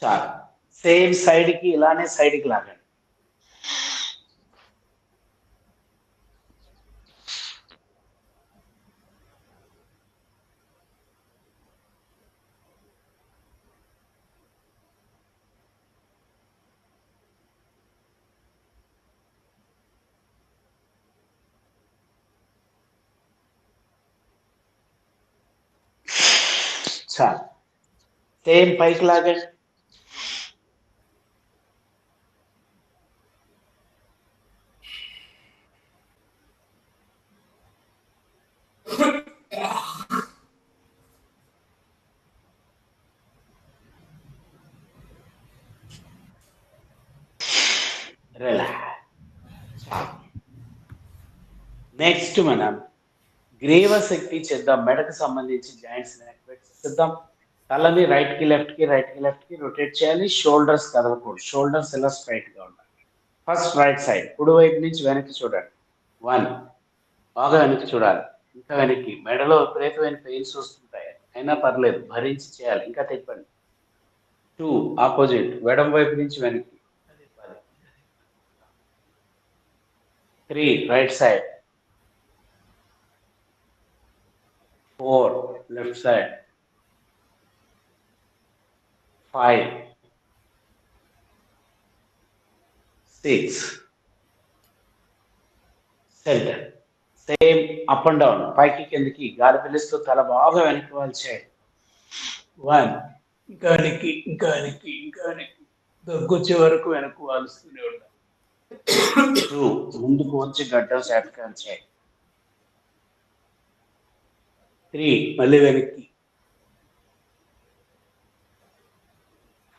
చాలు. Same side కి ఇలానే సైడ్ కి లాగండి. చాలు. సేమ్ పైకి లాగండి. నెక్స్ట్ మనం గ్రీవ శక్తి చేద్దాం. మెడకు సంబంధించి జాయింట్స్ యాక్టివేట్ చేద్దాం. తలని రైట్ కి లెఫ్ట్ కి రొటేట్ చేయాలి. షోల్డర్స్ కదలకూడదు. షోల్డర్స్ ఇలా స్ట్రైట్ గా ఉండాలి. ఫస్ట్ రైట్ సైడ్ కుడి వైపు నుంచి వెనక్కి చూడండి. 1 బాగా వెనక్కి చూడాలి. ఇంకా వెనక్కి. మెడలో విపరీతమైన పెయిన్స్ వస్తుంటాయి, అయినా పర్లేదు, భరించి చేయాలి. ఇంకా తిప్పండి. 2 ఆపోజిట్ ఎడమ వైపు నుంచి వెనక్కి. 3 right side. 4 left side. 5 6 centre. Same up and down, పైకి కిందకి గాలి పిలుస్తూ తల బాగా వెనక్కి వాల్చేయండి. 1 ఇంకా వెనక్కి, దగ్గొచ్చే వరకు వెనక్కి వాలుస్తూనే ఉండాలి. 2 ముందుకు వచ్చి గడ్డం శాతకాలు చేయండి. 3 మళ్ళీ వెనక్కి.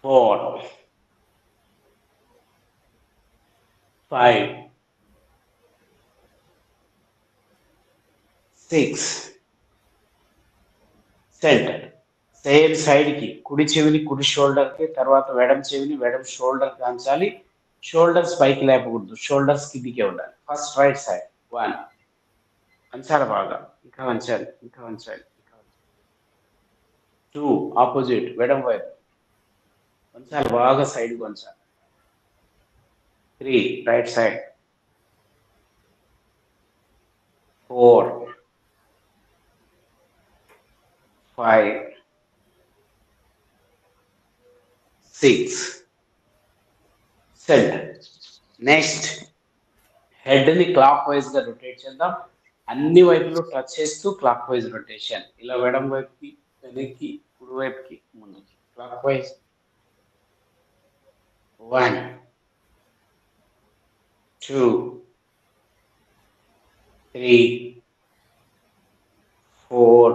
4 5 6 సెంటర్. సేమ్ సైడ్ కి కుడి చెవిని కుడి షోల్డర్ కి, తర్వాత ఎడమ చెవిని ఎడమ షోల్డర్ కి అంచాలి. షోల్డర్స్ పైకి లేపకూడదు. షోల్డర్స్ కిందికే ఉండాలి. First right side. 1 అంచాలి బాగా. ఇంకా వంచాలి. 2 ఆపోజిట్ ఎడమ వైపు వంచాలి బాగా, సైడ్ కి వంచాలి. 3 right side. 4 5 6 centre. Next head ని క్లాక్ వైజ్ గా రొటేట్ చేద్దాం. అన్ని వైపులు టచ్ చేస్తూ క్లాక్ వైజ్ రొటేషన్. ఇలా ఎడమ వైపుకి, వెనక్కి, కుడి వైపుకి, ముందుకి clock wise. 1 2 3 4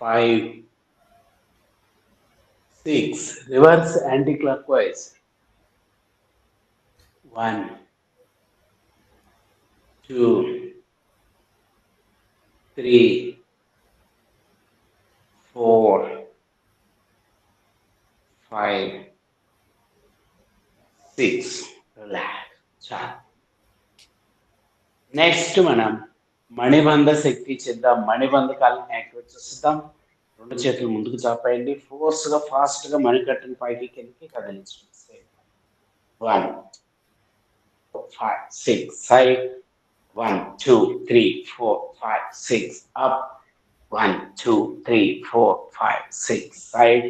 5 6 reverse anti clock wise. 1 2 3 4 5 6 relax. చాలు. నెక్స్ట్ మనం మణిబంధ శక్తి చేద్దాం. మణిబంధకాలను యాక్టివేట్ చేద్దాం. రెండు చేతులు ముందుకు చాపేయండి. ఫోర్స్ గా ఫాస్ట్ గా మణికట్టుని పైకి కిందకి కదిలించండి. 1 5 6 side. 1 2 3 4 5 6 up. 1 2 3 4 5 6 side.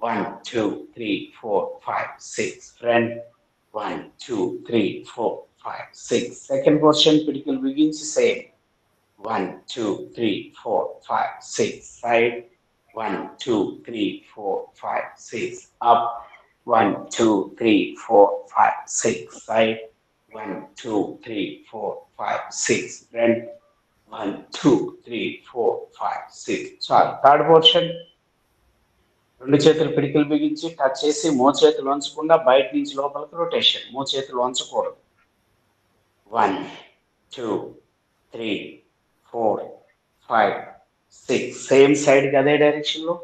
1 2 3 4 5 6 front. 1 2 3 4 5 6 second portion critical begins same. 1 2 3 4 5 6 side. 1 2 3 4 5 6 up. 1 2 3 4 5 6 side. 1 2 3 4 5 6 front. 1 2 3 4 5 6. చాలు. Third portion. రెండు చేతులు పిడికిలు బిగించి టచ్ చేసి మోచేతులు వంచకుండా బయట నుంచి లోపలికి రొటేషన్. మోచేతులు వంచకూడదు. 1 2 3 4 5 6 సేమ్ సైడ్ కి అదే డైరెక్షన్ లో.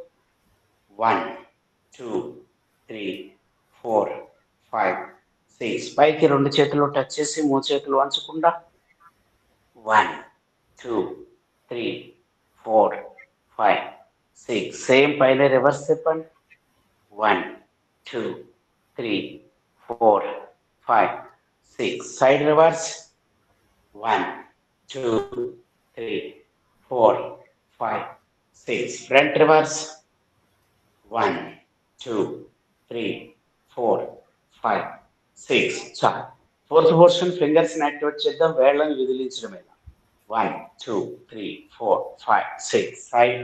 1 2 3 4 5 6 పైకి రెండు చేతులు టచ్ చేసి మోచేతులు వంచకుండా. 1 2 3 4 5 6 సేమ్ పైన రివర్స్ తిప్పండి. 1, 2, 3, 4, 5, 6. Side reverse. 1, 2, 3, 4, 5, 6. Front reverse. 1, 2, 3, 4, 5, 6. చాలు. ఫోర్త్ పోర్షన్ ఫింగర్స్ ని యాక్టివేట్ చేద్దాం. వేళ్ళని విదిలించడమే. 1, 2, 3, 4, 5, 6. Side.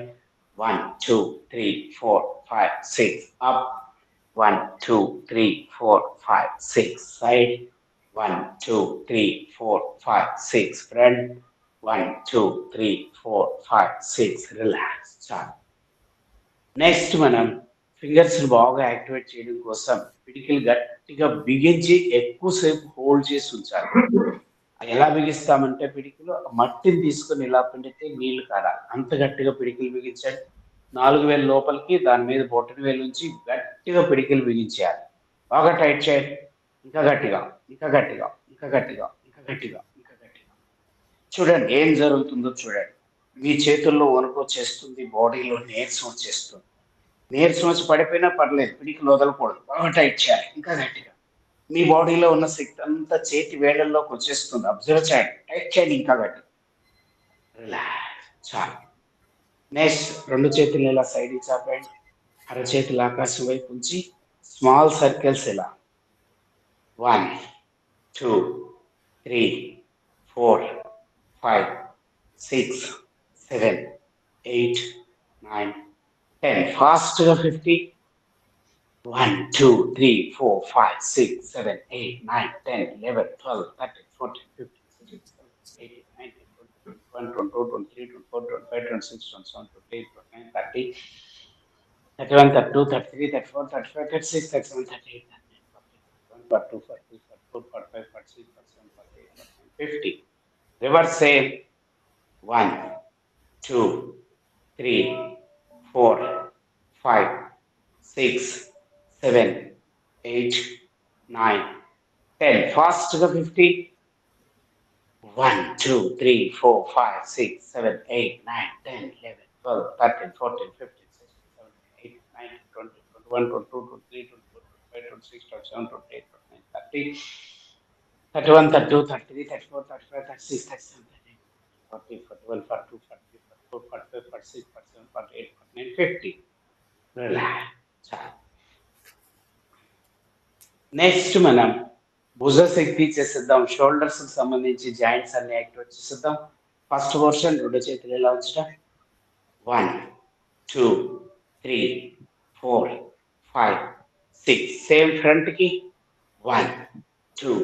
1, 2, 3, 4, 5, 6. Up. 1, 2, 3, 4, 5, 6. Side. 1, 2, 3, 4, 5, 6. Front. 1, 2, 3, 4, 5, 6. Relax. చాలు. నెక్స్ట్ మనం ఫింగర్స్ బాగా యాక్టివేట్ చేయడం కోసం పిడికిలు గట్టిగా బిగించి ఎక్కువసేపు హోల్డ్ చేసి ఉంచాలి. ఎలా బిగిస్తామంటే పిడికిలు మట్టిని తీసుకొని ఇలా పిండితే నీళ్లు కారాలి. అంత గట్టిగా పిడికిలు బిగించండి. 4 వేలు లోపలికి దాని మీద బొట్టని వేలు ఉంచి గట్టిగా పిడికిలు బిగించేయాలి. బాగా టైట్ చేయండి. ఇంకా గట్టిగా, ఇంకా గట్టిగా, ఇంకా గట్టిగా, ఇంకా గట్టిగా, ఇంకా గట్టిగా. చూడండి ఏం జరుగుతుందో చూడండి. మీ చేతుల్లో వణుకు వచ్చేస్తుంది, బాడీలో నీరసం వచ్చేస్తుంది. నీరసం వచ్చి పడిపోయినా పర్లేదు, పిడికిలు వదలకూడదు. బాగా టైట్ చేయాలి. ఇంకా గట్టిగా. మీ బాడీలో ఉన్న శక్తి అంతా చేతి వేళ్ళల్లోకి వచ్చేస్తుంది. అబ్జర్వ్ చేయండి. టైట్ చేయండి ఇంకా గట్టి. రిలాక్స్. చాలు. నెక్స్ట్ 2 చేతులు ఇలా సైడ్ చాపండి. అరచేతులు ఆకాశం వైపు ఉంచి స్మాల్ సర్కిల్స్ ఇలా. 1, 2, 3, 4, 5, 6, 7, 8, 9, 10. ఫాస్ట్గా 50. 1, 2, 3, 4, 5, 6, 7, 8, 9, 10, 11, 12, 13, 14, 15, 16, 17, 18, 19, 20, 21, 22, 23, 24, 25, 26, 27, 28, 29, 30, 31, 32, 33, 34, 35, 36, 37, 38, 39, 40, 41, 42, 43, 44, 45, 46, 47, 48, 49, 50. Reverse same. 1, 2, 3, 4, 5, 6, 7, 8, 9, 10. Fastగా 50. 1, 2, 3, 4, 5, 6, 7, 8, 9, 10, 11, 12, 13, 14, 15, 16, 17, 18, 19, 20, 21, 22, 23, 24, 25, 26, 27, 28, 29, 30, 31, 32, 33, 34, 35, 36, 37, 38, 40, 41, 42, 43, 44, 45, 46, 47, 48, 49, 50. రిలాక్స్. నెక్స్ట్ మనం భుజ శక్తి చేసేద్దాం. షోల్డర్స్ కి సంబంధించి జాయింట్స్ అన్ని యాక్టివేట్ చేసేద్దాం. ఫస్ట్ పోర్షన్ 2 చేతులు ఎలా ఉంచడం. 1, 2, 3, 4, 5, 6. సేమ్ ఫ్రంట్ కి. 1, 2,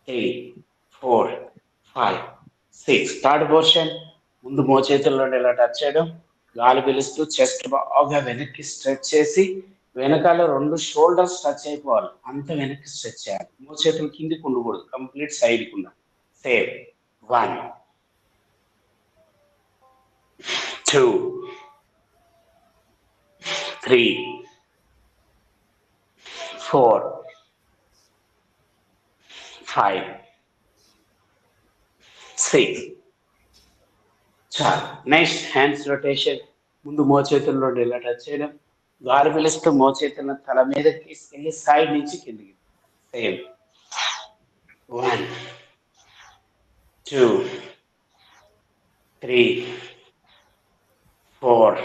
3, 4, 5, 6. థర్డ్ పోర్షన్ ముందు మోచేతుల్లో ఇలా టచ్ చేయడం. గాలి పీలుస్తూ చెస్ట్ బాగా వెనక్కి స్ట్రెచ్ చేసి వెనకాల 2 షోల్డర్స్ టచ్ అయిపోవాలి. అంత వెనక్కి స్ట్రెచ్ చేయాలి. మోచేతులు కిందికి ఉండకూడదు, కంప్లీట్ సైడ్కి ఉండాలి. సేమ్. 1, 2, 3, 4, 5, 6. చాలు. Next hands rotation. ముందు మోచేతుల్లో ఇలా టచ్ చేయడం. గాలి పీలుస్తూ మోచేతులను తల మీదకి తీసుకెళ్ళి సైడ్ నుంచి కిందికి. సేమ్. 1, 2, 3, 4,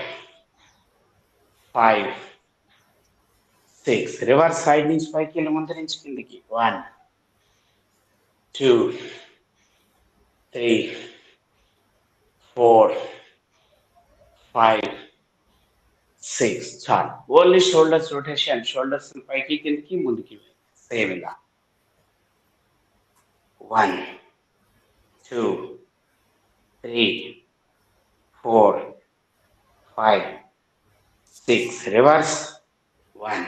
5, 6. రివర్స్ సైడ్ నుంచి పైకి వెళ్ళి ముందు నుంచి కిందికి. 1, 2, 3, 4, 5, 6. చాలు. Only shoulders rotation. షోల్డర్స్ పైకి కిందికి ముందుకి. సేమ్ ఇలా. 1, 2, 3, 4, 5, 6. రివర్స్. 1,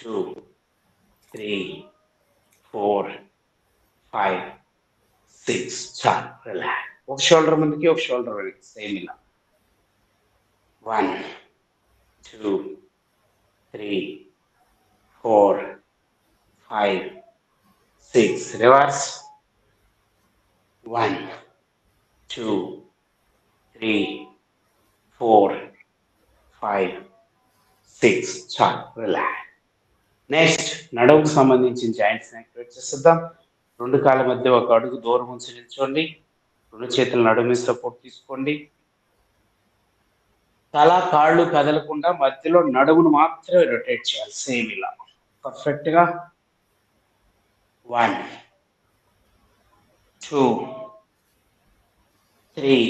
2, 3, 4, 5, 6. చాలు. రిలాక్స్. ఒక షోల్డర్ ముందుకి, ఒక షోల్డర్ వెనక్కి. సేమ్ ఇలా. 1, 2, 3, 4, 5, 6. రివర్స్. 1, 2, 3, 4, 5, సిక్స్. చాలు, రిలాక్స్. నెక్స్ట్ నడుముకు సంబంధించిన జాయింట్స్ యాక్టివేట్ చేసేద్దాం. రెండు కాళ్ళ మధ్య ఒక అడుగు దూరం ఉంచి నిల్చోండి. రెండు చేతులు నడుము సపోర్ట్ తీసుకోండి. తల కాళ్ళు కదలకుండా మధ్యలో నడుమును మాత్రమే రొటేట్ చేయాలి. సేమ్ ఇలా పర్ఫెక్ట్ గా. 1 2 3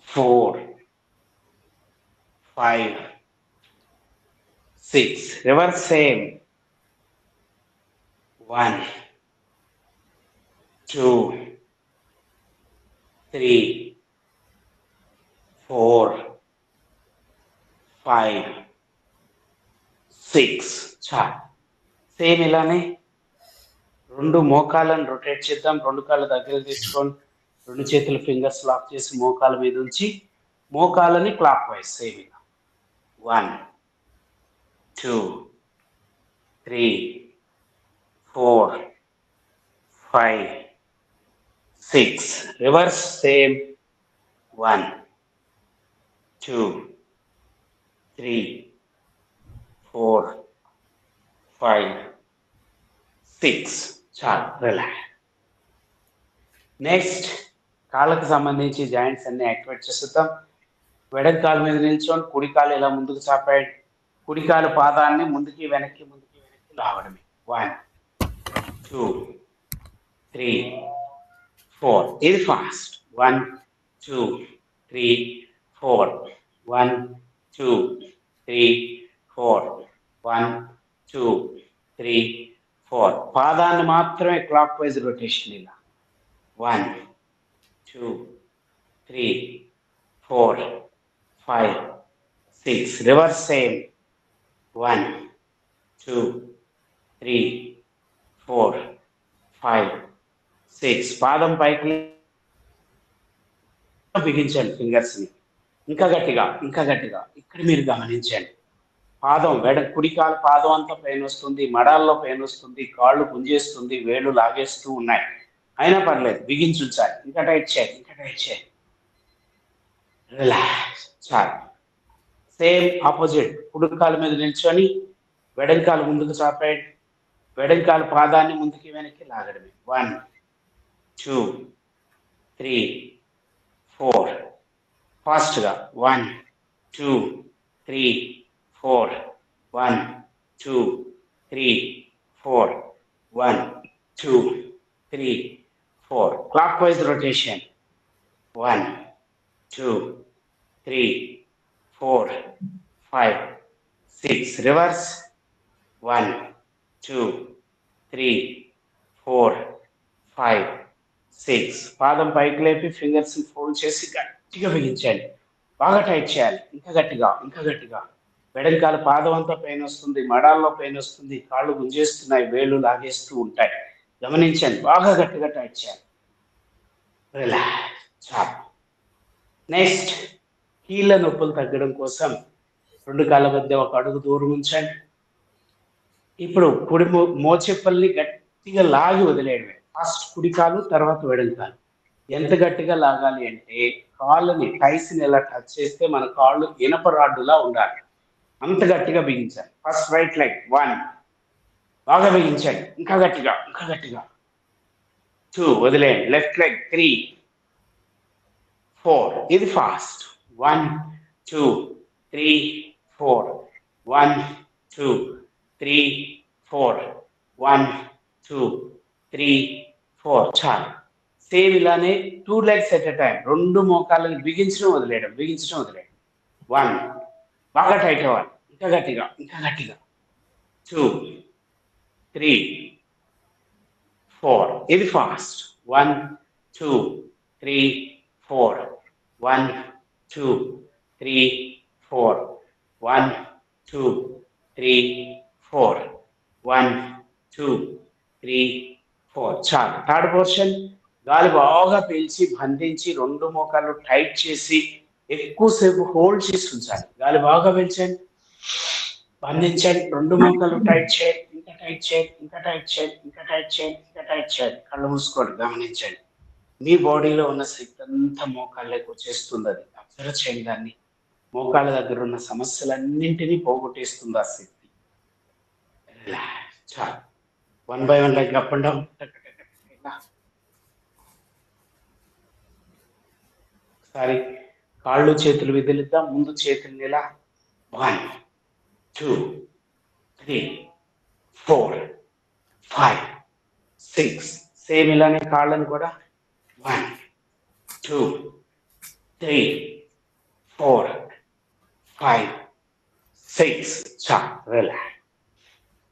4 5 6. Reverse same. 1 2 3 4 5 6. చాలు. సేమ్ ఇలానే రెండు మోకాళ్ళను రొటేట్ చేద్దాం. రెండు కాళ్ళ దగ్గర తీసుకోండి. రెండు చేతుల ఫింగర్స్ లాక్ చేసి మోకాళ్ళ మీద ఉంచి మోకాళ్ళని క్లాక్ వైజ్ సేమ్ ఇలా. 1 2 3 4 5 6. Reverse same. 1 2 3 4 5 6. చాలు, రిలాక్స్. నెక్స్ట్ కాళ్ళకు సంబంధించి జాయింట్స్ అన్ని యాక్టివేట్ చేసేద్దాం. వెడక కాలు మీద నిల్చొని కుడి కాలు ఇలా ముందుకు చాపాయండి. కుడి కాలు పాదాన్ని ముందుకి వెనక్కి లాగడమే. 1 2 3 4. ఇది ఫాస్ట్. 1 2 3 4 1 2 3 4 1 2 3 4. పాదాన్ని మాత్రమే క్లాక్ వైజ్ రొటేషన్ ఇలా. 1 2 3 4 5 6. Reverse same. 1 2 3 4 5 6. పాదం పైకి బిగించండి ఫింగర్స్ ని. ఇంకా గట్టిగా, ఇంకా గట్టిగా. ఇక్కడ మీరు గమనించండి, పాదం కుడి కాలు పాదం అంతా పెయిన్ వస్తుంది, మడాల్లో పెయిన్ వస్తుంది, కాళ్ళు గుంజేస్తుంది, వేళ్ళు లాగేస్తూ ఉన్నాయి. అయినా పర్లేదు, బిగించుంచాలి. ఇంకా టైట్ చేయాలి, ఇంకా టైట్ చేయాలి. రిలాక్స్. చాలు. Same opposite. కుడి కాలు మీద నిల్చొని వెడలి కాలు ముందుకు చాపేయండి. వెడలి కాలు పాదాన్ని ముందుకి వెనక్కి లాగడమే. 1 2 3 4. ఫాస్ట్గా. 1 2 3 4 1 2 3 4 1 2 3 4. Clock wise rotation. 1 2 3 4 5 6. రివర్స్. 1 2 3 4 5 6. పాదం పైకి లేపి ఫింగర్స్ ఫోల్డ్ చేసి గట్టిగా బిగించండి. బాగా టైట్ చేయాలి. ఇంకా గట్టిగా, ఇంకా గట్టిగా. వెడలికాల పాదం అంతా పెయిన్ వస్తుంది, మడాల్లో పెయిన్ వస్తుంది, కాళ్ళు గుంజేస్తున్నాయి, వేళ్ళు లాగేస్తూ ఉంటాయి. గమనించండి. బాగా గట్టిగా టైట్ చేయాలి. రిలాక్స్. చాలు. నెక్స్ట్ కీళ్ళ నొప్పులు తగ్గడం కోసం రెండు కాళ్ళ మధ్య ఒక అడుగు దూరం ఉంచండి. ఇప్పుడు కుడి మోచెప్పల్ని గట్టిగా లాగి వదిలేయడమే. ఫస్ట్ కుడి కాలు, తర్వాత వెడలి కాలు. ఎంత గట్టిగా లాగాలి అంటే కాళ్ళని టైస్ని ఎలా టచ్ చేస్తే మన కాళ్ళు ఇనప రాడ్డులా ఉండాలి. అంత గట్టిగా బిగించాలి. First right leg. 1. బాగా బిగించండి. ఇంకా గట్టిగా, ఇంకా గట్టిగా. 2. వదిలేయండి. Left leg. 3 4. ఇది ఫాస్ట్. 1 2 3 4 1 2 3 4 1 2 3 4. చాలు. సేమ్ ఇలానే 2 legs at a time. రెండు మోకాళ్ళని బిగించడం వదిలేయడం, బిగించడం వదిలేయడం. 1. బాగా టైట్ అవ్వాలి. ఇంకా గట్టిగా, ఇంకా గట్టిగా. 2 3 4. ఇది ఫాస్ట్. 1 2 3 4 1 2 3 4 1 2 3 4 1 2 3 4. చాలు. Third portion. గాలి బాగా పీల్చి బంధించి రెండు మోకాళ్ళు టైట్ చేసి ఎక్కువసేపు హోల్డ్ చేసి ఉంచాలి. గాలి బాగా పీల్చండి, బంధించండి, రెండు మోకాళ్ళు టైట్ చేయండి, ఇంకా టైట్ చేయండి, ఇంకా టైట్ చేయండి, ఇంకా టైట్ చేయండి, ఇంకా టైట్ చేయండి. కళ్ళు మూసుకోండి. గమనించండి. మీ బాడీలో ఉన్న శక్తి అంతా మోకాళ్ళకి వచ్చేస్తుంది. అది అబ్జర్వ్ చేయండి దాన్ని. మోకాళ్ళ దగ్గర ఉన్న సమస్యలన్నింటినీ పోగొట్టేస్తుంది ఆ శక్తి. చాలు. 1 by 1 like up and down. ఒకసారి కాళ్ళు చేతులు విదిలిద్దాం. ముందు చేతుల్ని ఇలా 1 2 3 4 5 6 సేమ్ ఇలానే కాళ్ళని కూడా 1 2 3 4 5 6 చాలు. రిలాక్స్.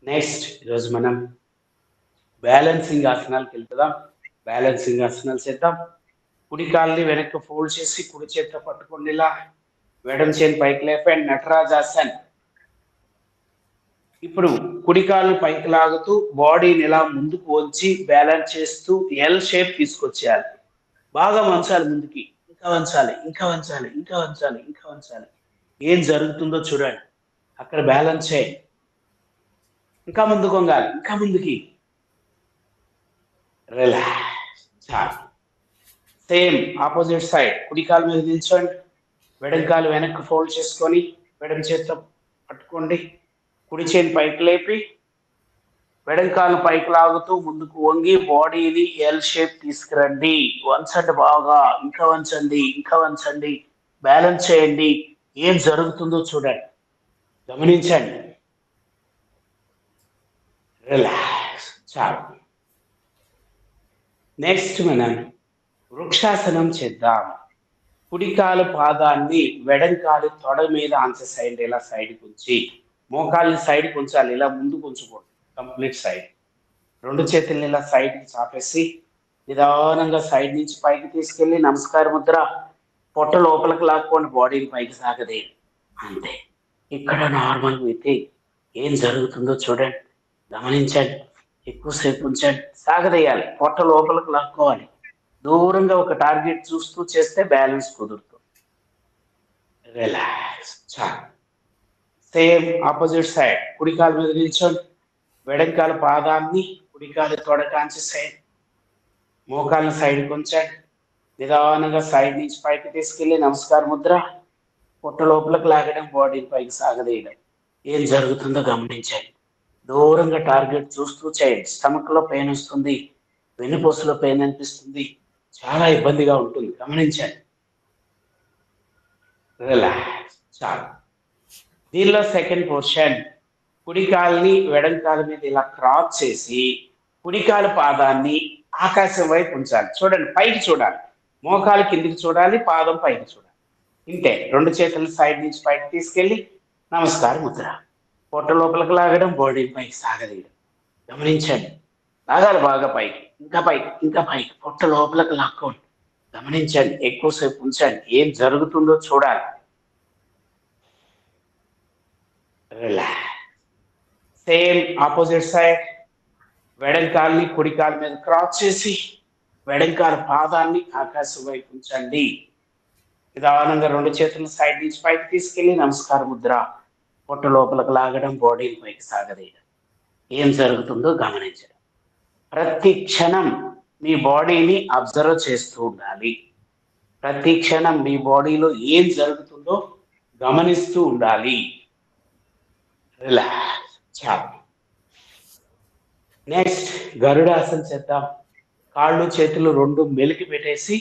నెక్స్ట్ ఈరోజు మనం బ్యాలెన్సింగ్ ఆసనాలకు వెళ్తాం. బ్యాలెన్సింగ్ ఆసనాలు చేద్దాం. కుడి కాళ్ళని వెనక్కి ఫోల్డ్ చేసి కుడి చేతితో పట్టుకోండి ఇలా. ఎడమ చేతి పైకి లేపండి. నటరాజాసన్. ఇప్పుడు కుడి కాళ్ళు పైకి లాగుతూ బాడీని ఇలా ముందుకు వంచి బ్యాలెన్స్ చేస్తూ ఎల్ షేప్ తీసుకొచ్చేయాలి. బాగా వంచాలి ముందుకి. ఇంకా వంచాలి, ఇంకా వంచాలి, ఇంకా వంచాలి, ఇంకా వంచాలి. ఏం జరుగుతుందో చూడండి. అక్కడ బ్యాలెన్స్ చేయండి. ఇంకా ముందుకు వంగాలి, ఇంకా ముందుకి. రిలాక్స్. చాలు. Same opposite side. కుడి కాలు మీద నిల్చోండి. ఎడమ కాలు వెనక్కి ఫోల్డ్ చేసుకొని ఎడమ చేతితో పట్టుకోండి. కుడి చేతి పైకి లేపి ఎడమ కాలు పైకి లాగుతూ ముందుకు వంగి బాడీని ఎల్ షేప్ తీసుకురండి. వంచండి బాగా, ఇంకా వంచండి, ఇంకా వంచండి. బ్యాలెన్స్ చేయండి. ఏం జరుగుతుందో చూడండి, గమనించండి. రిలాక్స్. చాలు. నెక్స్ట్ మనం వృక్షాసనం చేద్దాం. కుడికాలు పాదాన్ని వెడంకాలు తొడ మీద సైడ్ ఇలా సైడ్కి ఉంచి మోకాళ్ళని సైడ్కి ఉంచాలి. ఇలా ముందుకు ఉంచకూడదు. Complete side. రెండు చేతుల్ని ఇలా సైడ్కి చాపేసి నిదానంగా సైడ్ నుంచి పైకి తీసుకెళ్ళి నమస్కార ముద్ర. పొట్ట లోపలికి లాక్కోండి. బాడీని పైకి సాగదే. అంతే. ఇక్కడ నార్మల్ అయితే ఏం జరుగుతుందో చూడండి, గమనించండి. ఎక్కువసేపు ఉంచండి. సాగదీయాలి. పొట్ట లోపలికి లాక్కోవాలి. దూరంగా ఒక టార్గెట్ చూస్తూ చేస్తే బ్యాలెన్స్ కుదురుతుంది. రిలాక్స్. చాలు. Same opposite side. కుడికాలు మీద నిల్చోండి. వెడంకాల పాదాన్ని కుడికాలు తొడకాంచి సైడ్, మోకాళ్ళని సైడ్కి ఉంచండి. నిదానంగా సైడ్ నుంచి పైకి తీసుకెళ్ళి నమస్కార ముద్ర. పొట్ట లోపలికి లాగడం, బాడీని పైకి సాగదీయడం. ఏం జరుగుతుందో గమనించండి. దూరంగా టార్గెట్ చూస్తూ చేయండి. స్టమక్ లో పెయిన్ వస్తుంది, వెన్నుపూసలో పెయిన్ అనిపిస్తుంది, చాలా ఇబ్బందిగా ఉంటుంది, గమనించండి. రిలాక్స్. చాలు. దీనిలో సెకండ్ పోర్షన్. కుడి కాలుని ఎడమ కాలు మీద ఇలా క్రాస్ చేసి కుడికాలు పాదాన్ని ఆకాశం వైపు ఉంచాలి. చూడండి, పైకి చూడాలి. మోకాలు కిందికి చూడాలి, పాదం పైకి చూడాలి. ఇంతే. రెండు చేతులు సైడ్ నుంచి పైకి తీసుకెళ్ళి నమస్కార ముద్ర. పొట్ట లోపలికి లాగడం, బాడీ పైకి సాగదీయడం. గమనించండి. లాగాలి బాగా పైకి, ఇంకా పైకి, ఇంకా పైకి. పొట్ట లోపలికి లాక్కోండి. గమనించండి. ఎక్కువసేపు ఉంచండి. ఏం జరుగుతుందో చూడాలి. రిలాక్స్. Same opposite side. వెడంకాల్ని కుడి కాలు మీద క్రాస్ చేసి వెడంకాల పాదాన్ని ఆకాశం వైపు ఉంచండి. నిదానంగా రెండు చేతులు సైడ్ నుంచి పైకి తీసుకెళ్ళి నమస్కార ముద్ర. పొట్ట లోపలికి లాగడం, బాడీని పైకి సాగదీయడం. ఏం జరుగుతుందో గమనించడం. ప్రతి క్షణం మీ బాడీని అబ్జర్వ్ చేస్తూ ఉండాలి. ప్రతి క్షణం మీ బాడీలో ఏం జరుగుతుందో గమనిస్తూ ఉండాలి. రిలాక్స్. చాలు. నెక్స్ట్ గరుడాసనం చేద్దాం. కాళ్ళు చేతులు రెండు మెలికి పెట్టేసి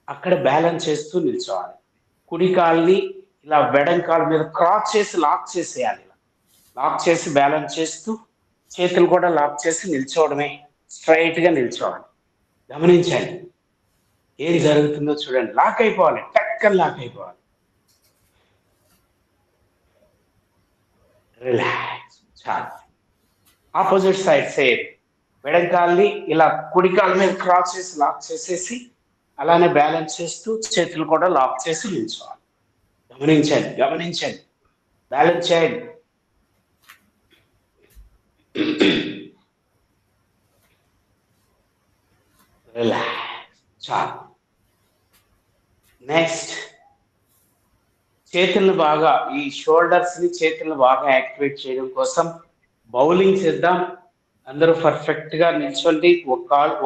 అక్కడ బ్యాలెన్స్ చేస్తూ నిల్చోవాలి. కుడి కాల్ని ఇలా వెడం కాలు మీద క్రాస్ చేసి లాక్ చేసేయాలి. లాక్ చేసి బ్యాలెన్స్ చేస్తూ చేతులు కూడా లాక్ చేసి నిల్చోవడమే. స్ట్రైట్ గా నిల్చోవాలి. గమనించండి. ఏం జరుగుతుందో చూడండి. లాక్ అయిపోవాలి. టక్కని లాక్ అయిపోవాలి. రిలాక్స్. చాలు. Opposite side same. వెడంకాల్ని ఇలా కుడి కాళ్ళ మీద క్రాస్ చేసి లాక్ చేసేసి అలానే బ్యాలెన్స్ చేస్తూ చేతులు కూడా లాక్ చేసి నిల్చోవాలి. గమనించండి, గమనించండి. బ్యాలెన్స్ చేయండి. రిలాక్స్. చాలు. నెక్స్ట్ చేతులను బాగా, ఈ షోల్డర్స్ ని చేతులను బాగా యాక్టివేట్ చేయడం కోసం బౌలింగ్ చేద్దాం. అందరూ పర్ఫెక్ట్ గా నిల్చోండి.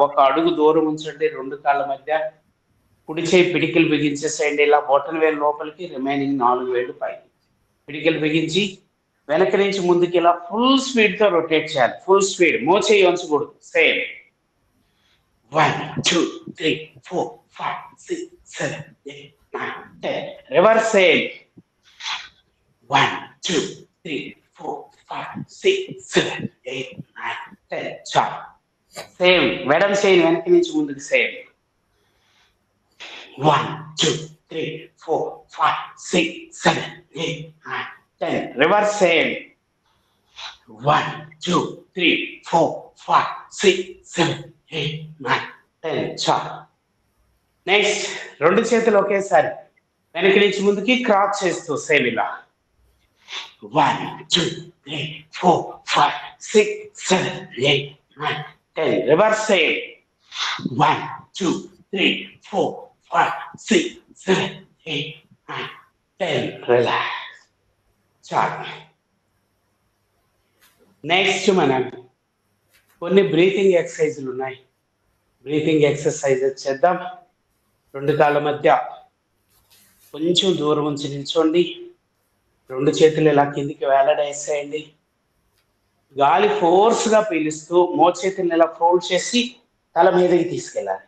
ఒక అడుగు దూరం ఉంచండి రెండు కాళ్ళ మధ్య. కుడి చేయి పిడికిలు బిగించేసేయండి. ఇలా బొటన వేలు లోపలికి, రిమైనింగ్ 4 వేళ్ళు పైకి. పిడికిలు బిగించి వెనక నుంచి ముందుకి ఇలా ఫుల్ స్పీడ్ తో రొటేట్ చేయాలి. ఫుల్ స్పీడ్, మోచేయి వంచకూడదు. సేమ్ 1 2 3 4 5 6 7 8 9 10. Reverse same 1 2 3 4 5 6 7 8 9 10. చాలు. సేమ్ వెడం చేయి వెనక నుంచి ముందుకు. సేమ్ 1 2 3 4 5 6 7 8 9 10. Reverse same 1 2 3 4 5 6 7 8 9 10. చాలు. నెక్స్ట్ రెండు చేతులు ఒకేసారి వెనక నుంచి ముందుకి క్రాస్ చేస్తూ సేమ్ ఇలా 1 2 3 4 5 6 7 8 9 10. Reverse same 1 2 3 4 5 6 7 8 9 10. రిలాక్స్. చాలు. నెక్స్ట్ మనం కొన్ని బ్రీతింగ్ ఎక్సర్సైజులు ఉన్నాయి. బ్రీతింగ్ ఎక్సర్సైజెస్ చేద్దాం. రెండు కాళ్ళ మధ్య కొంచెం దూరం ఉంచి నిల్చోండి. రెండు చేతులు ఇలా కిందికి వేలాడేసేయండి. గాలి ఫోర్స్గా పీలుస్తూ మోచేతులను ఇలా ఫోల్డ్ చేసి తల మీదకి తీసుకెళ్ళాలి.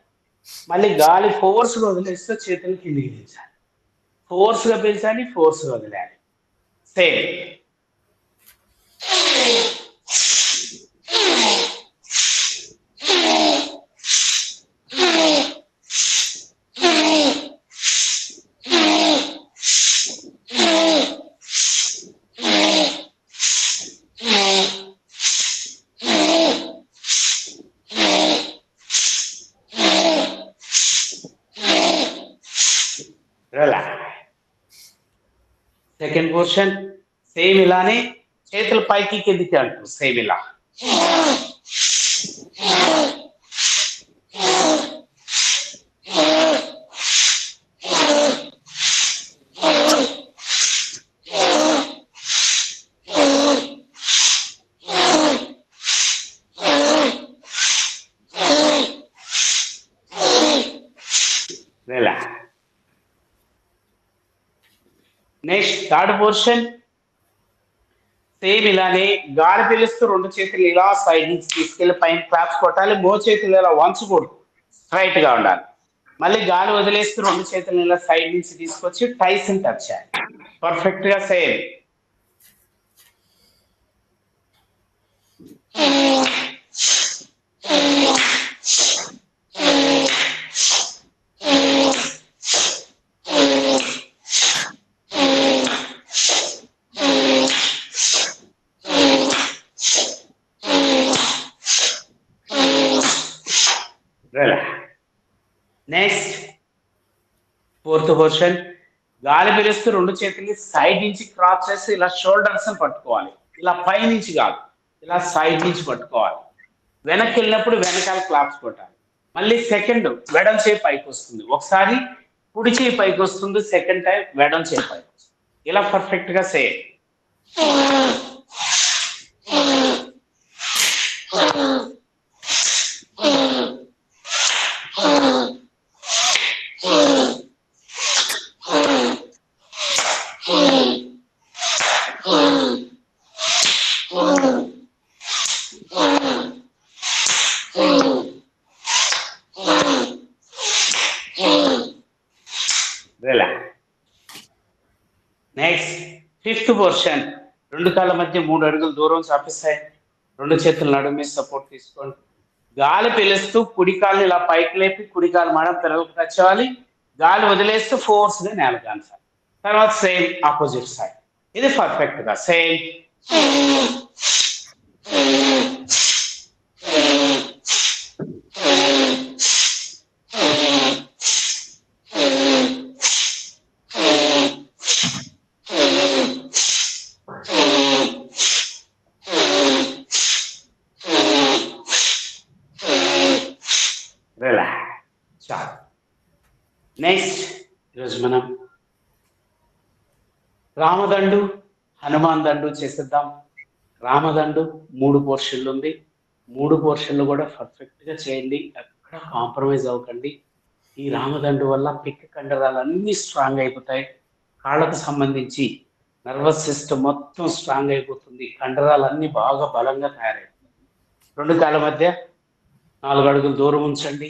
మళ్ళీ గాలి ఫోర్స్గా వదిలేస్తూ చేతులు కిందికి దించాలి. ఫోర్స్గా పీల్చాలి, ఫోర్స్గా వదిలేయాలి. సేమ్. సెకండ్ పోర్షన్ సేమ్ ఇలానే చేతుల పైకి కిందికి అంటూ సేమ్ ఇలా. నెక్స్ట్ థర్డ్ పోర్షన్ సేమ్ ఇలానే గాలి పీలుస్తూ రెండు చేతులు ఇలా సైడ్ నుంచి తీసుకెళ్లి పైన క్లాప్స్ కొట్టాలి. మో చేతులు ఇలా వంచకూడదు, స్ట్రైట్ గా ఉండాలి. మళ్ళీ గాలి వదిలేస్తూ రెండు చేతులు ఇలా సైడ్ నుంచి తీసుకొచ్చి టైస్ ని టచ్ చేయాలి. పర్ఫెక్ట్ గా సేమ్. నెక్స్ట్ ఫోర్త్ పోర్షన్ గాలి పీలుస్తూ రెండు చేతుల్ని సైడ్ నుంచి క్రాస్ చేసి ఇలా షోల్డర్స్ పట్టుకోవాలి. ఇలా పై నుంచి కాదు, ఇలా సైడ్ నుంచి పట్టుకోవాలి. వెనక్కి వెళ్ళినప్పుడు వెనకాల క్లాప్స్ కొట్టాలి. మళ్ళీ సెకండ్ వెడం చేయి పైకి వస్తుంది, ఒకసారి కుడి చేయి పైకి వస్తుంది, సెకండ్ టైం వెడం చేయి పైకి వస్తుంది. ఇలా పర్ఫెక్ట్ గా సేమ్. నెక్స్ట్ ఫిఫ్త్ పోర్షన్ రెండు కాళ్ళ మధ్య 3 అడుగులు దూరం చాపిస్తాయి. రెండు చేతులు నడుము మీద సపోర్ట్ తీసుకోండి. గాలి పీలుస్తూ కుడి కాళ్ళు ఇలా పైకి లేపి కుడి కాలు మడం పిల్లలకు టచ్ అవ్వాలి. గాలి వదిలేస్తూ ఫోర్స్ గా నేలకు అంచాలి. తర్వాత సేమ్ ఆపోజిట్ సైడ్. ఇది పర్ఫెక్ట్ గా సేమ్. చాలు. నెక్స్ట్ ఈరోజు మనం రామదండు హనుమాన్ దండు చేసేద్దాం. రామదండు 3 పోర్షన్లు ఉంది. 3 పోర్షన్లు కూడా పర్ఫెక్ట్ గా చేయండి, ఎక్కడ కాంప్రమైజ్ అవ్వకండి. ఈ రామదండు వల్ల పిక్క కండరాలు అన్నీ స్ట్రాంగ్ అయిపోతాయి. కాళ్ళకు సంబంధించి నర్వస్ సిస్టమ్ మొత్తం స్ట్రాంగ్ అయిపోతుంది. కండరాలన్నీ బాగా బలంగా తయారైపోతాయి. 2 కాళ్ళ మధ్య 4 అడుగులు దూరం ఉంచండి.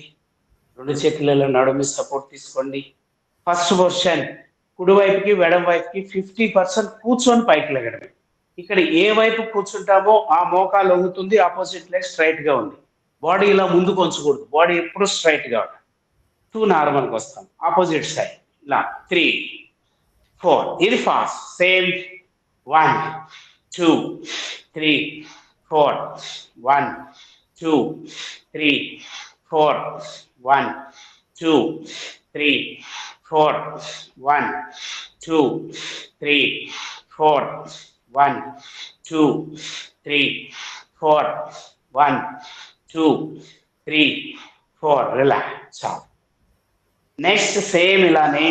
2 చేతులలో నడుము సపోర్ట్ తీసుకోండి. ఫస్ట్ పొజిషన్ కుడివైపుకి ఎడమ వైపుకి 50% కూర్చొని పైకి లెగడమే. ఇక్కడ ఏ వైపు కూర్చుంటామో ఆ మోకాలు వంగుతుంది, ఆపోజిట్ లెగ్ స్ట్రైట్ గా ఉంది. బాడీ ఇలా ముందుకు ఉంచకూడదు, బాడీ ఎప్పుడు స్ట్రైట్ గా ఉండాలి. 2 నార్మల్కి వస్తాం, ఆపోజిట్ సైడ్ ఇలా 3 4 ఇది fast. Same 1 2 3 4 1 2 3 4 1 2 3 4 1 2 3 4 1 2 3 4 1 2 3 4 relax. Next same ఇలానే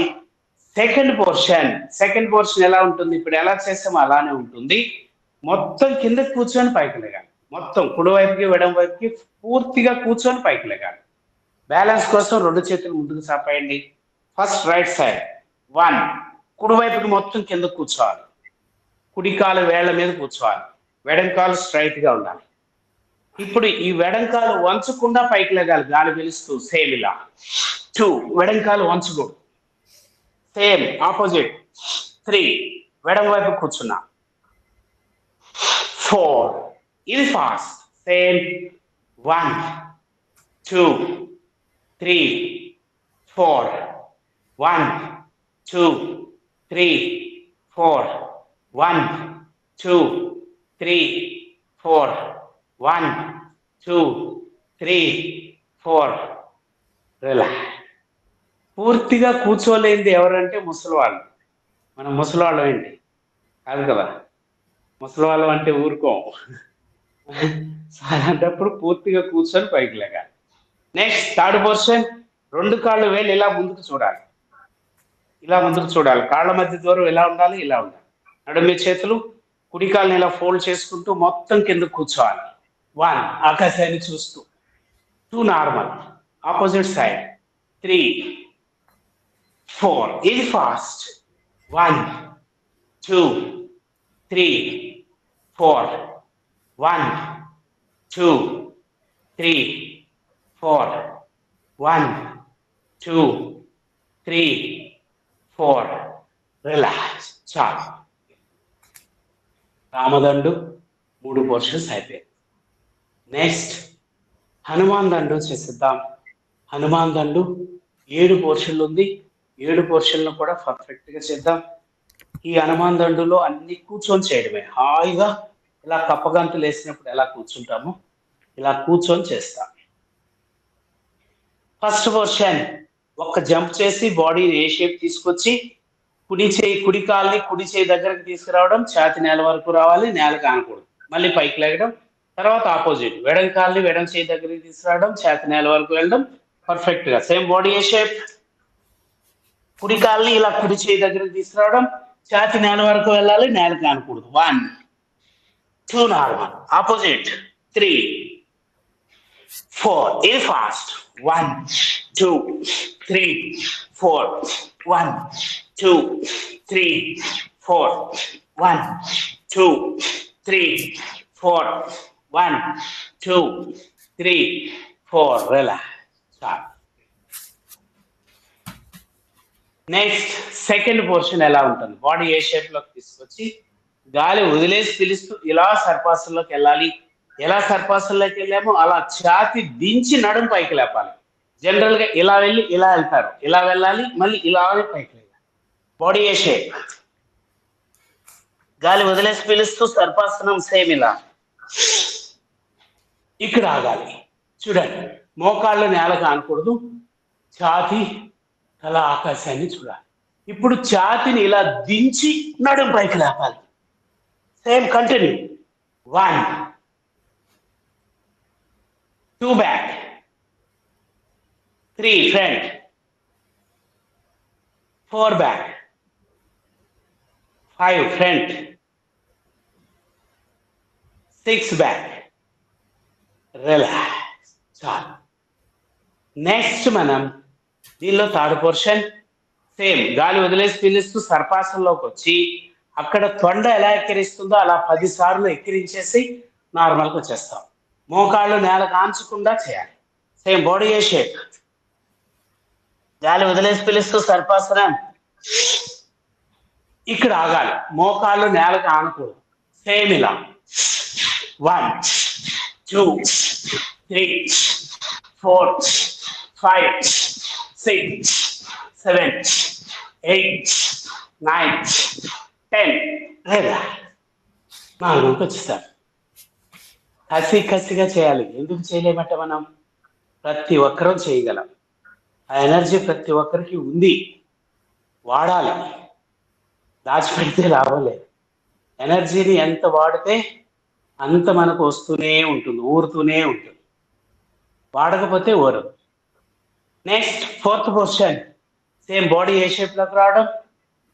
సెకండ్ పోర్షన్ ఎలా ఉంటుంది? ఇప్పుడు ఎలా చేస్తామో అలానే ఉంటుంది. మొత్తం కింద కూర్చొని పైకి లెగాలి. మొత్తం కుడివైపుకి ఎడమ వైపుకి పూర్తిగా కూర్చొని పైకి లెగాలి. బ్యాలెన్స్ కోసం 2 చేతులు ముందుకు చాపేయండి. ఫస్ట్ రైట్ సైడ్ 1 కుడివైపుకి మొత్తం కింద కూర్చోవాలి. కుడి కాలు వేళ్ల మీద కూర్చోవాలి. వెడం కాలు స్ట్రైట్ గా ఉండాలి. ఇప్పుడు ఈ వెడంకాలు వంచకుండా పైకి లెగాలి, గాలి పీలుస్తూ. సేమ్ ఇలా 2 వెడంకాలు వంచకూడదు. సేమ్ ఆపోజిట్ 3 వెడం వైపు కూర్చున్నా. 4 ఇది ఫాస్ట్. Same 1 2 3 4 1 2 3 4 1 2 3 4 1 2 3 4 relax. పూర్తిగా కూర్చోలేనిది ఎవరంటే ముసలివాళ్ళు. మనం ముసలివాళ్ళం ఏంటి కాదు కదా, ముసలివాళ్ళం అంటే ఊరుకోం. అలాంటప్పుడు పూర్తిగా కూర్చొని పైకి లెగాలి. నెక్స్ట్ థర్డ్ పొజిషన్ 2 కాళ్ళు వేలు ఇలా ముందుకు చూడాలి. కాళ్ళ మధ్య దూరం ఎలా ఉండాలి? ఇలా ఉండాలి. నడుము మీద చేతులు, కుడి కాళ్ళని ఇలా ఫోల్డ్ చేసుకుంటూ మొత్తం కింద కూర్చోవాలి. 1 ఆకాశాన్ని చూస్తూ. 2 నార్మల్, ఆపోజిట్ సైడ్ 3 4 ఇది ఫాస్ట్. 1 2 3 4 1 2 3 4 1 2 3 4 రిలాక్స్. చాలు. రామదండు 3 పోర్షన్స్ అయిపోయాయి. నెక్స్ట్ హనుమాన్ దండు చేసిద్దాం. హనుమాన్ దండు 7 పోర్షన్లు ఉంది. 7 పోర్షన్లు కూడా పర్ఫెక్ట్ గా చేద్దాం. ఈ హనుమాన్ దండులో అన్ని కూర్చొని చేయడమే. హాయిగా ఇలా కప్పగంతులు వేసినప్పుడు ఎలా కూర్చుంటామో ఇలా కూర్చొని చేస్తాం. ఫస్ట్ పోర్షన్ ఒక్క జంప్ చేసి బాడీ ఏ షేప్ తీసుకొచ్చి కుడి కాల్ని కుడి చేయి దగ్గరకు తీసుకురావడం, ఛాతి నేల వరకు రావాలి, నేల కానకూడదు. మళ్ళీ పైకి లేగడం. తర్వాత ఆపోజిట్ వెడం కాల్ని వెడం చేయి దగ్గరికి తీసుకురావడం, ఛాతి నేల వరకు వెళ్ళడం. పర్ఫెక్ట్ గా సేమ్ బాడీ ఏ షేప్. కుడి కాల్ని ఇలా కుడి చేయి దగ్గరికి తీసుకురావడం, ఛాతి నేల వరకు వెళ్ళాలి, నేల కానకూడదు. 1 2 నార్మల్, ఆపోజిట్ 3 4 ఇది fast. 1 2 3 4 1 2 3 4 1 2 3 4 1 2 3 4 relax. Next second portion ఎలా ఉంటుంది? బాడీ ఏ షేప్ లోకి తీసుకొచ్చి గాలి వదిలేసి పిలుస్తూ ఇలా సర్పాసంలోకి వెళ్ళాలి. ఎలా సర్పాసంలోకి వెళ్ళామో అలా ఛాతి దించి నడుము పైకి లేపాలి. జనరల్ గా ఇలా వెళ్ళి ఇలా వెళ్తారు, ఇలా వెళ్ళాలి, మళ్ళీ ఇలా పైకి వెళ్ళాలి. బాడీ ఏ షేప్. గాలి వదిలేసి పిలుస్తూ సర్పాసనం సేమ్ ఇలా. ఇక్కడ ఆగాలి. చూడండి, మోకాళ్ళు నేలకు ఆనకూడదు, ఛాతి తల ఆకాశాన్ని చూడాలి. ఇప్పుడు ఛాతిని ఇలా దించి నడుము పైకి లేపాలి. Same continue. 1 2 back, 3 front, 4 back, 5 front, 6 back. Relax. చాలు. నెక్స్ట్ మనం దీనిలో థర్డ్ పోర్షన్ సేమ్ గాలి వదిలేసి పీలుస్తూ సర్పాసంలోకి వచ్చి అక్కడ తొండ ఎలా ఎక్కిరిస్తుందో అలా 10 సార్లు ఎక్కిరించేసి నార్మల్కి వచ్చేస్తాం. మోకాళ్ళు నేల కాంచకుండా చేయాలి. సేమ్ బాడీ ఏ షేప్. గాలి వదిలేసి పీలుస్తూ సర్పాసనం ఇక్కడ ఆగాలి. మోకాళ్ళు నేలకు ఆనకూడదు. సేమ్ ఇలా 1 2 3 4 5 6 7 8 9 10 లేదా నాలుగుకి వచ్చేసారు. కసిగా చేయాలి. ఎందుకు చేయలేమంటే మనం ప్రతి ఒక్కరూ చేయగలం. ఆ ఎనర్జీ ప్రతి ఒక్కరికి ఉంది, వాడాలి. దాచిపెడితే లాభం లేదు. ఎనర్జీని ఎంత వాడితే అంత మనకు వస్తూనే ఉంటుంది, ఊరుతూనే ఉంటుంది. వాడకపోతే ఊరదు. Next fourth position same body A షేప్లోకి రావడం,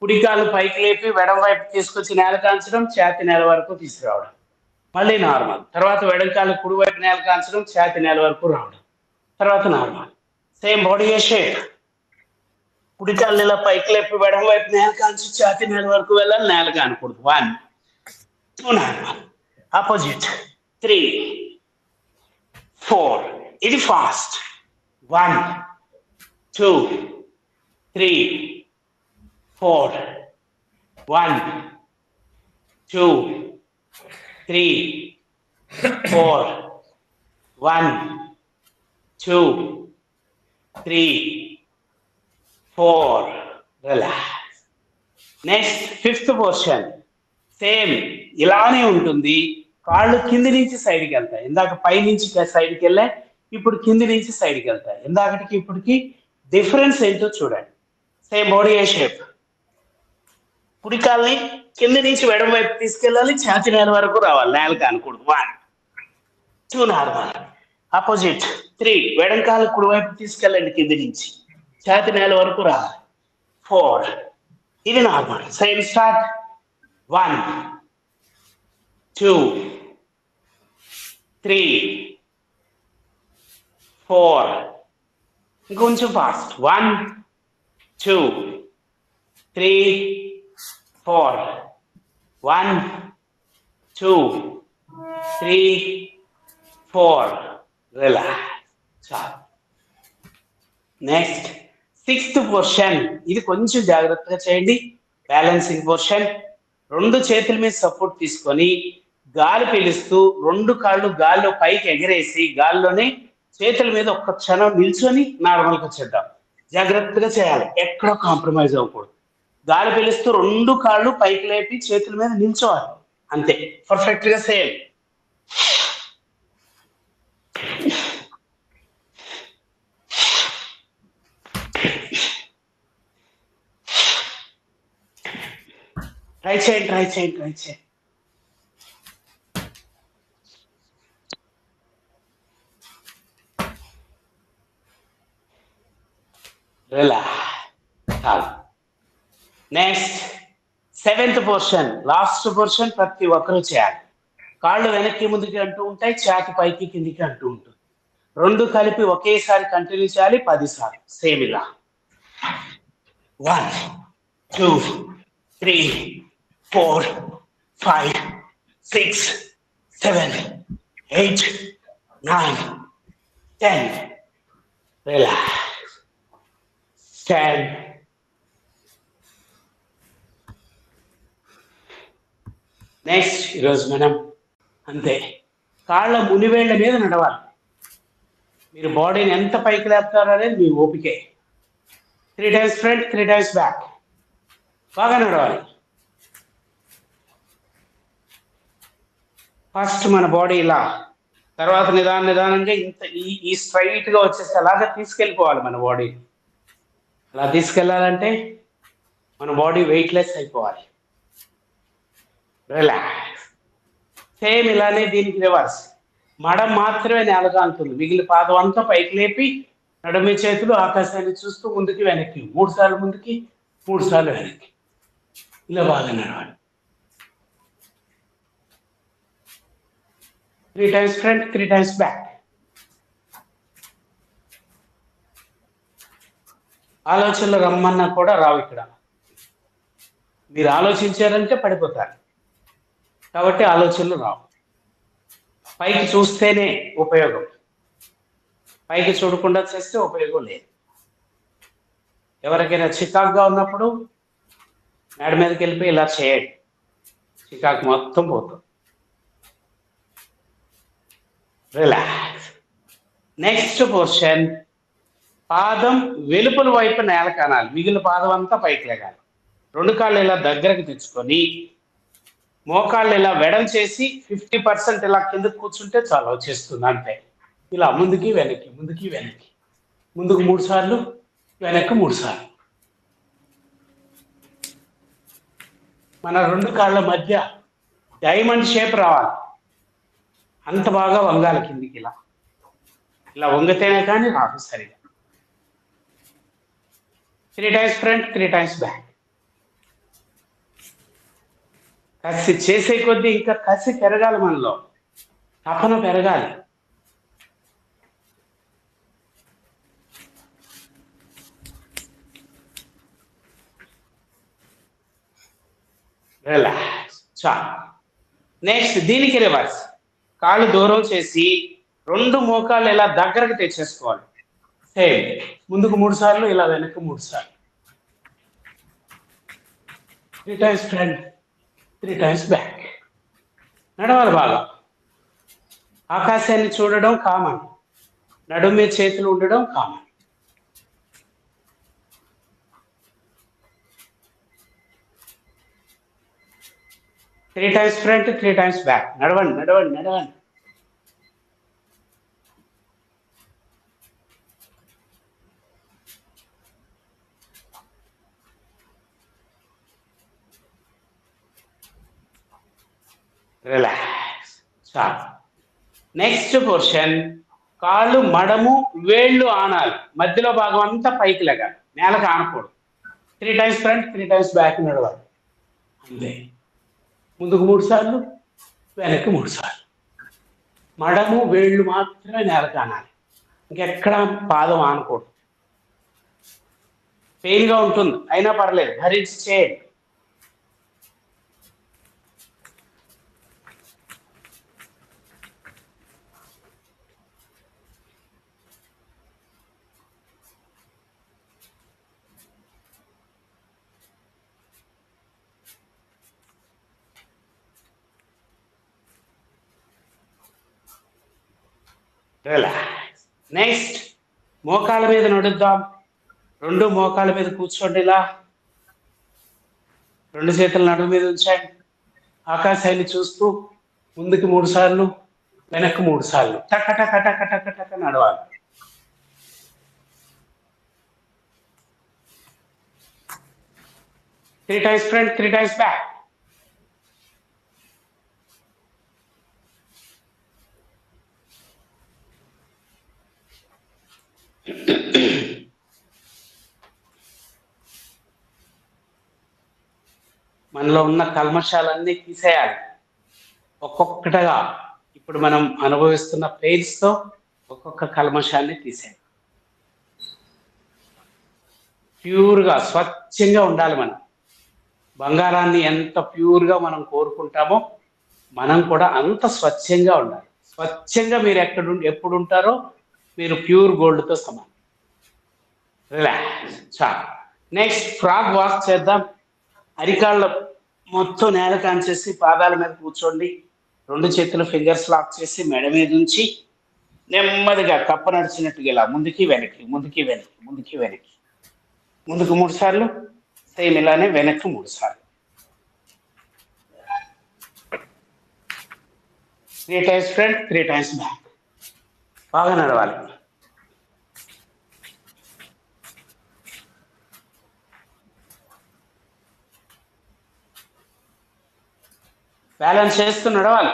కుడికాలు పైకి లేపి వెడం వైపు తీసుకొచ్చి నేల కాంచడం, ఛాతి నేల వరకు తీసుకురావడం, మళ్ళీ నార్మల్. తర్వాత వెడంకాలు కుడివైపు నేల కాంచడం, ఛాతి నేల వరకు రావడం, తర్వాత నార్మల్. సేమ్ బాడీ ఏ షేప్. కుడికాలు ఇలా పైకి లేపి వెడం వైపు నేల కాంచి ఛాతి నేల వరకు వెళ్ళాలి, నేల కానకూడదు. 1 2 నార్మల్. ఆపోజిట్ 3 4. ఇది fast. 1 2 3 4 1 2 3 4 1 2 3 4. Relax. Next fifth portion same ఇలానే ఉంటుంది. కాళ్ళు కింది నుంచి సైడ్కి వెళ్తాయి. ఇందాక పై నుంచి సైడ్కి వెళ్ళాయి, ఇప్పుడు కింది నుంచి సైడ్కి వెళ్తాయి. ఇందాకటికి ఇప్పటికి డిఫరెన్స్ ఏంటో చూడండి. సేమ్ బాడీ ఏ షేప్. కుడికాల్ని కింది నుంచి వెడం వైపు తీసుకెళ్ళాలి, ఛాతి నేల వరకు రావాలి, నేల కానకూడదు. 1 2 నార్మల్. ఆపోజిట్ 3 వెడంకాలు కుడివైపు తీసుకెళ్ళండి, కింది నుంచి ఛాతి నేల వరకు రావాలి. 4 ఇది నార్మల్. Same start. 1 2 3 4. ఇంకొంచెం ఫాస్ట్. 1 2 3 4 1 2 3 4. రిలాక్స్. చాలు. Next sixth position. ఇది కొంచెం జాగ్రత్తగా చేయండి. Balancing position. 2 చేతుల మీద సపోర్ట్ తీసుకొని గాలి పీలుస్తూ 2 కాళ్ళు గాల్లో పైకి ఎగరేసి గాల్లోనే చేతుల మీద ఒక్క క్షణం నిల్చొని నార్మల్గా వచ్చేద్దాం. జాగ్రత్తగా చేయాలి, ఎక్కడో కాంప్రమైజ్ అవ్వకూడదు. గాలి పీలుస్తూ 2 కాళ్ళు పైకి లేపి చేతుల మీద నిల్చోవాలి, అంతే. పర్ఫెక్ట్ గా సేమ్. ట్రై చేయండి. చాలు. Next seventh portion, last portion ప్రతి ఒక్కరూ చేయాలి. కాళ్ళు వెనక్కి ముందుకి అంటూ ఉంటాయి, ఛాతి పైకి కిందికి అంటూ ఉంటుంది. 2 కలిపి ఒకేసారి కంటిన్యూ చేయాలి 10 సార్లు. సేమ్ ఇలా 1 2 3 4 5 6 7 8 9 10. రిలాక్స్. స్టాండ్. నెక్స్ట్ ఈరోజు మనం అంతే కాళ్ళ మునివేళ్ల మీద నడవాలి. మీరు బాడీని ఎంత పైకి లేపుతారో అనేది మీ ఓపికే. 3 times ఫ్రంట్, 3 times బ్యాక్. బాగా నడవాలి. ఫస్ట్ మన బాడీ ఇలా, తర్వాత నిదానంగా ఇంత ఈ స్ట్రైట్ గా వచ్చేసి అలాగా తీసుకెళ్ళిపోవాలి మన బాడీ. అలా తీసుకెళ్ళాలంటే మన బాడీ వెయిట్లెస్ అయిపోవాలి. రిలాక్స్. సేమ్ ఇలానే దీనికి రివర్స్. మడం మాత్రమే నేలగా ఉంటుంది, మిగిలిన పాదం అంతా పైకి లేపి నడుమి చేతులు ఆకాశాన్ని చూస్తూ ముందుకి వెనక్కి 3 సార్లు ముందుకి 3 సార్లు వెనక్కి. ఇలా బాగా నడవాలి. 3 times ఫ్రంట్, 3 times బ్యాక్. ఆలోచనలు రమ్మన్నా కూడా రావు ఇక్కడ. మీరు ఆలోచించారంటే పడిపోతారు. కాబట్టి ఆలోచనలు రావు. పైకి చూస్తేనే ఉపయోగం, పైకి చూడకుండా చేస్తే ఉపయోగం లేదు. ఎవరికైనా చికాకుగా ఉన్నప్పుడు మేడ మీదకి వెళ్ళిపోయి ఇలా చేయండి, చికాకు మొత్తం పోతుంది. రిలాక్స్. నెక్స్ట్ పోర్షన్, పాదం వెలుపల వైపు నేల కానాలి, మిగిలిన పాదం అంతా పైకి లేగాలి. రెండు కాళ్ళు ఇలా దగ్గరకు తెచ్చుకొని మోకాళ్ళు ఇలా వెడల్ చేసి 50% ఇలా కిందకు కూర్చుంటే చాలా వచ్చేస్తుంది అంతే. ఇలా ముందుకి వెనక్కి, ముందుకి వెనక్కి, ముందుకు 3 సార్లు, వెనక్కి 3 సార్లు. మన రెండు కాళ్ళ మధ్య డైమండ్ షేప్ రావాలి, అంత బాగా వంగాలి కిందికి. ఇలా ఇలా వంగితేనే కానీ రాదు సరిగా. 3 times ఫ్రంట్, 3 times బ్యాక్. కసి చేసే కొద్దీ ఇంకా కసి పెరగాలి, మనలో తపన పెరగాలి. రిలాక్స్. చాలు. నెక్స్ట్ దీనికి రివర్స్, కాళ్ళు దూరం చేసి రెండు మోకాళ్ళు ఇలా దగ్గరకు తెచ్చేసుకోవాలి. సేమ్ ముందుకు 3 సార్లు, ఇలా వెనక్కి 3 సార్లు. 3 times ఫ్రంట్, 3 times బ్యాక్. నడవాలి బాగా. ఆకాశాన్ని చూడడం కామన్, నడుము మీద చేతులు ఉండడం common. Three times front, 3 times back. నడవండి నడవండి నడవండి. రిలాక్స్. చాలు. నెక్స్ట్ పోర్షన్, కాళ్ళు మడము వేళ్ళు ఆనాలి, మధ్యలో భాగం అంతా పైకి లెగాలి, నేలకు ఆనకూడదు. 3 times ఫ్రంట్, 3 times బ్యాక్ నడవాలి అంతే. ముందుకు 3 సార్లు, వెనక్కి 3 సార్లు. మడము వేళ్ళు మాత్రమే నేలకు ఆనాలి, ఇంకెక్కడ పాదం ఆనకూడదు. పెయిన్గా ఉంటుంది, అయినా పర్లేదు, భరించి చేయండి. రిలాక్స్. నెక్స్ట్ మోకాళ్ళ మీద నడుద్దాం. రెండు మోకాళ్ళ మీద కూర్చోండి, ఇలా రెండు చేతులు నడుము మీద ఉంచండి. ఆకాశాన్ని చూస్తూ ముందుకు 3 సార్లు, వెనక్కి 3 సార్లు. టక టక టక టక టక నడవాలి. Three times front, 3 times back. మనలో ఉన్న కల్మషాలన్నీ తీసేయాలి ఒక్కొక్కటిగా. ఇప్పుడు మనం అనుభవిస్తున్న పెయిన్స్తో ఒక్కొక్క కల్మషాన్ని తీసేయాలి. ప్యూర్గా స్వచ్ఛంగా ఉండాలి. మనం బంగారాన్ని ఎంత ప్యూర్గా మనం కోరుకుంటామో మనం కూడా అంత స్వచ్ఛంగా ఉండాలి. స్వచ్ఛంగా మీరు ఎప్పుడు ఉంటారో మీరు ప్యూర్ గోల్డ్తో సమానం. రిలాక్స్. చాలు. నెక్స్ట్ ఫ్రాగ్ వాక్ చేద్దాం. అరికాళ్ళ మొత్తం నేల కాంచేసి పాదాల మీద కూర్చోండి. రెండు చేతులు ఫింగర్స్ లాక్ చేసి మెడ మీద ఉంచి నెమ్మదిగా కప్ప నడిచినట్టుగా ఇలా ముందుకి వెనక్కి, ముందుకి వెనక్కి, ముందుకి వెనక్కి. ముందుకు 3 సార్లు, సేమ్ ఇలానే వెనక్కి 3 సార్లు. 3 times ఫ్రంట్, 3 times బ్యాక్. బాగా నడవాలి. బ్యాలెన్స్ చేస్తూ నడవాలి.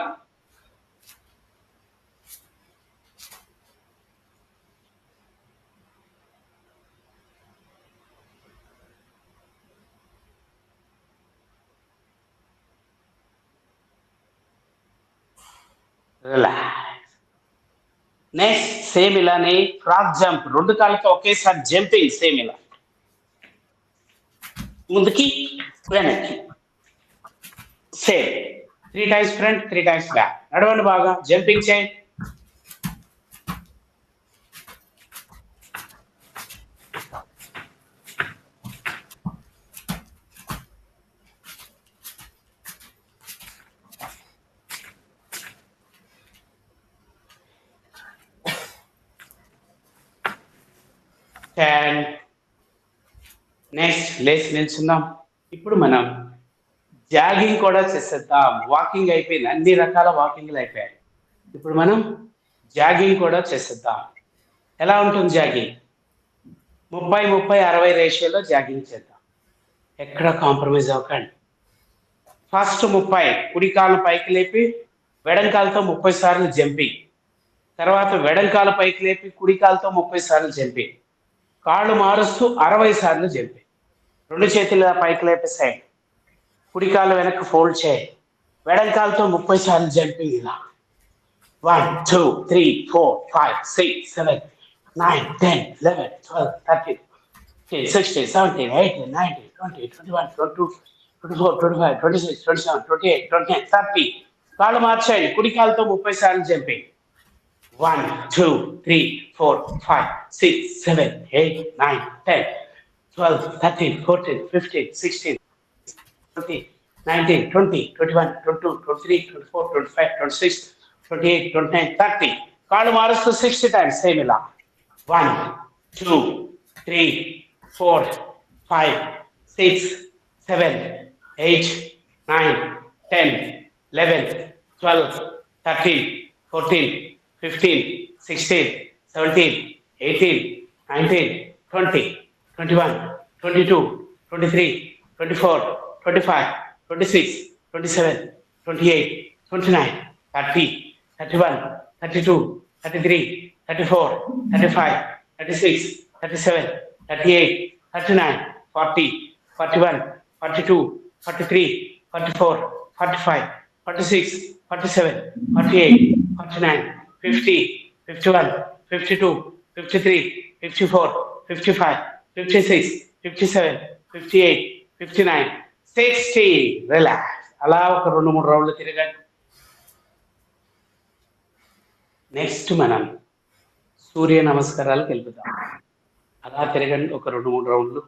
రిలాక్స్. నెక్స్ట్ సేమ్ ఇలానే ఫ్రాగ్ జంప్, రెండు కాళ్ళతో ఒకేసారి జంపింగ్. సేమ్ ఇలా ముందుకి వెనక్కి. Same 3 times front, 3 times back. నడవండి బాగా, జంపింగ్ చేయండి. నెక్స్ట్ లేచి నిల్చుందాం. ఇప్పుడు మనం జాగింగ్ కూడా చేసేద్దాం. వాకింగ్ అయిపోయింది, అన్ని రకాల వాకింగ్లు అయిపోయాయి. ఇప్పుడు మనం జాగింగ్ కూడా చేసేద్దాం. ఎలా ఉంటుంది జాగింగ్? 30-30-60 రేషియోలో జాగింగ్ చేద్దాం. ఎక్కడ కాంప్రమైజ్ అవ్వకండి. ఫస్ట్ 30 కుడి కాలు పైకి లేపి వెడంకాలతో 30 సార్లు జంపింగ్. తర్వాత వెడంకాలు పైకి లేపి కుడి కాలుతో 30 సార్లు జంపింగ్. కాళ్ళు మారుస్తూ 60 సార్లు జంపింగ్. 2 చేతుల పైకి లేపేసాయి. కుడి కాలు వెనక్కి ఫోల్డ్ చేయండి. వెడంకాలతో 30 సార్లు జంపింగ్. ఇలా 1 2 3 4 5 6 7 9 10 11 12 13 16 17 18 19 20 21 22 24 25 26 27 28 29 30. కాళ్ళు మార్చేయండి. కుడి కాలుతో 30 సార్లు జంపింగ్. 1 2 3 4 5 6 7 8 9 10 12 13 14 15 16 17 19 20 21 22 23 24 25 26 28 29 30. కాళ్ళు మారుస్తూ 60 times. సేమ్ ఇలా 1 2 3 4 5 6 7 8 9 10 11 12 13 14 15 16 17 18 19 20 21 22 23 24 25 26 27 28 29 30 31 32 33 34 35 36 37 38 39 40 41 42 43 44 45 46 47 48 49 50 51 52 53 54 55 56 57 58 59 60. రిలాక్స్. అలా ఒక 2-3 రౌండ్లు తిరగండి. నెక్స్ట్ మనం సూర్య నమస్కారాలకు వెళ్ళిపోతాం. అలా తిరగండి ఒక 2-3 రౌండ్లు.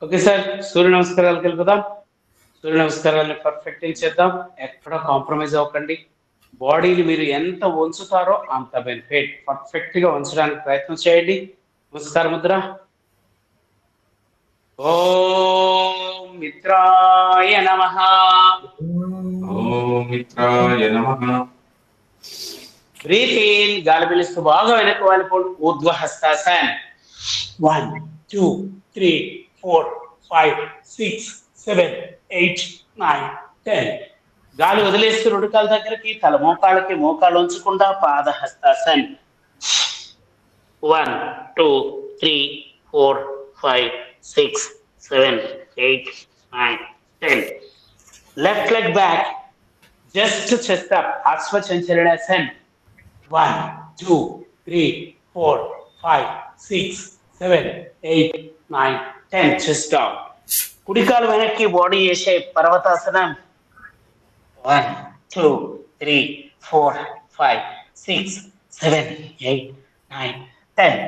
ఓకే సార్, సూర్య నమస్కారాలకు వెళ్ళిపోదాం. సూర్య నమస్కారాలను పర్ఫెక్ట్ చేద్దాం. ఎక్కడ కాంప్రమైజ్ అవ్వకండి. బాడీని మీరు ఎంత వంచుతారో అంత బెనిఫిట్. పర్ఫెక్ట్ గా ఉంచడానికి ప్రయత్నం చేయండి. నమస్కార ముద్ర. ఓం మిత్రాయ నమః. ఓం మిత్రాయ నమః. బ్రీత్ ఇన్, గాలి పీలుస్తూ బాగా వెనక్కి వాలిపోండి. ఊర్ధ్వ హస్తాసన్. 1 2 3 4 5 6 7 8 9 10. గాలి వదిలేస్తూ 2 కాళ్ళ దగ్గరికి, తల మోకాళ్ళకి, మోకాళ్ళు ఉంచకుండా పాద హస్తాసన్. 1 2 3 4 5 6 7 8 9 10. Left leg back, just chest up, అశ్వచంచలనాసన్. 1 2 3 4 5 6 7 8 9 10. Chest down. కుడికాలు వెనక్కి, బాడీ చేసే పర్వతాసనం. 1 2 3 4 5 6 7 8 9 10.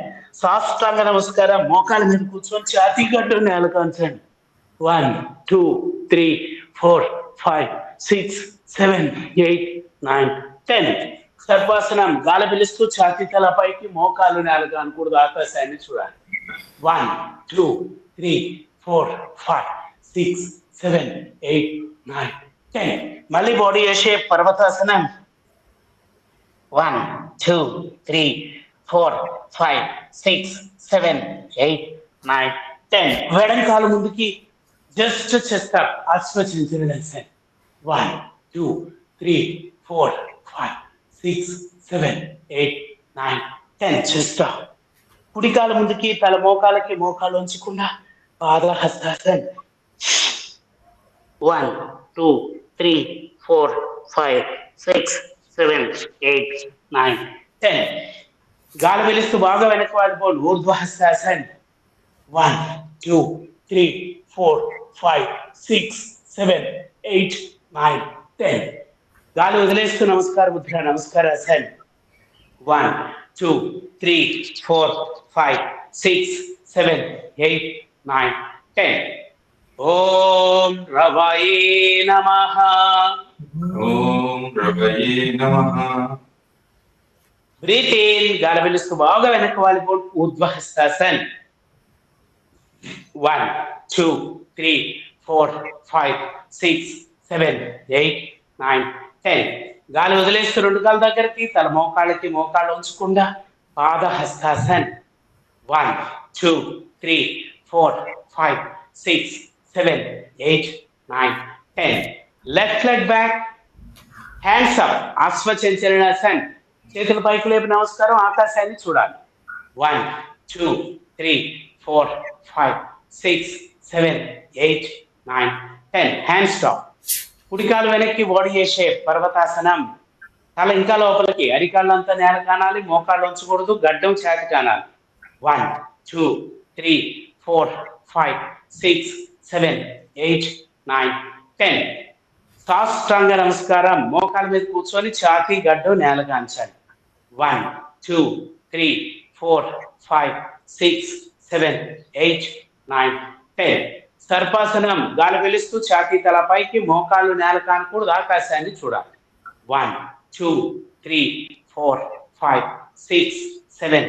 సాష్టాంగ నమస్కారం. మోకాళ్ళ మీద కూర్చొని ఛాతీ కట్టు నేల కాల్చండి. 1 2 3 4 5 6 7 8 9 10. సర్పాసనం గాలి పిలుస్తూ ఛాతీ తల పైకి మోకాలు నేలకు అనకూడదు ఆకాశాన్ని చూడాలి. 1 2 3 4 5 6 7 8 9 10. మళ్ళీ బాడీ చేసే పర్వతాసనం. 1 2 3 4 5 6 7 8 9 10. వెడం కాలు ముందుకి just chest up ఆశ్వసించిన 1 2 3 4 5 6 7 8 9 10. Chest up. కుడి కాలు ముందుకి తల మోకాలకి మోకాలు ఉంచకుండా పాద హస్తాసన్. 1 2 3 4 5 6 7 8 9 10. గాలి వెలుస్తూ బాగా వెనక్కి వాడిపోండి. ఊర్ధ్వ హస్తాసన్. 1 2 3 4 5 6 7 8 9 10. గాలి వదిలేస్తూ నమస్కార ముద్ర నమస్కారాసన్. 1 2 3 4 5 6 7 8 9 10. ఓం రవాయే నమః. ఓం రవయే నమః. Breathe in. గాలి పీలుస్తూ బాగా వెనక్కి వాలిపోండి. ఊర్ధ్వ హస్తాసన్. 1 2 3 4 5 6 7 8 9 10. గాలి వదిలేస్తూ రెండు కాళ్ళ దగ్గరికి తల మోకాళ్ళకి మోకాళ్ళు ఉంచకుండా పాద హస్తాసన్. 1 2 3 4 5 6 7 8 9 10. Left leg back. Hands up అశ్వచంచలనాసన్. చేతుల పైకి లేపి నమస్కారం. ఆకాశాన్ని చూడాలి. 1 2 3 4 5 6 7 8 9 10. Hand stop. కుడికాలు వెనక్కి బాడీ చేసే పర్వతాసనం. తల ఇంకా లోపలికి, అరికాళ్ళంతా నేల కానాలి, మోకాళ్ళు ఉంచకూడదు, గడ్డం ఛాతి కానాలి. 1 2 3 4 5 6 7 8 9 10. సాష్టాంగ నమస్కారం. మోకాళ్ళ మీద కూర్చొని ఛాతీ గడ్డం నేల కాంచాలి. 1 2 3 4 5 6 7 8 9 10. సర్పాసనం. గాలి పీలుస్తూ ఛాతీ తల పైకి మోకాళ్ళు నేల కానకూడదు, ఆకాశాన్ని చూడాలి. 1 2 3 4 5 6 7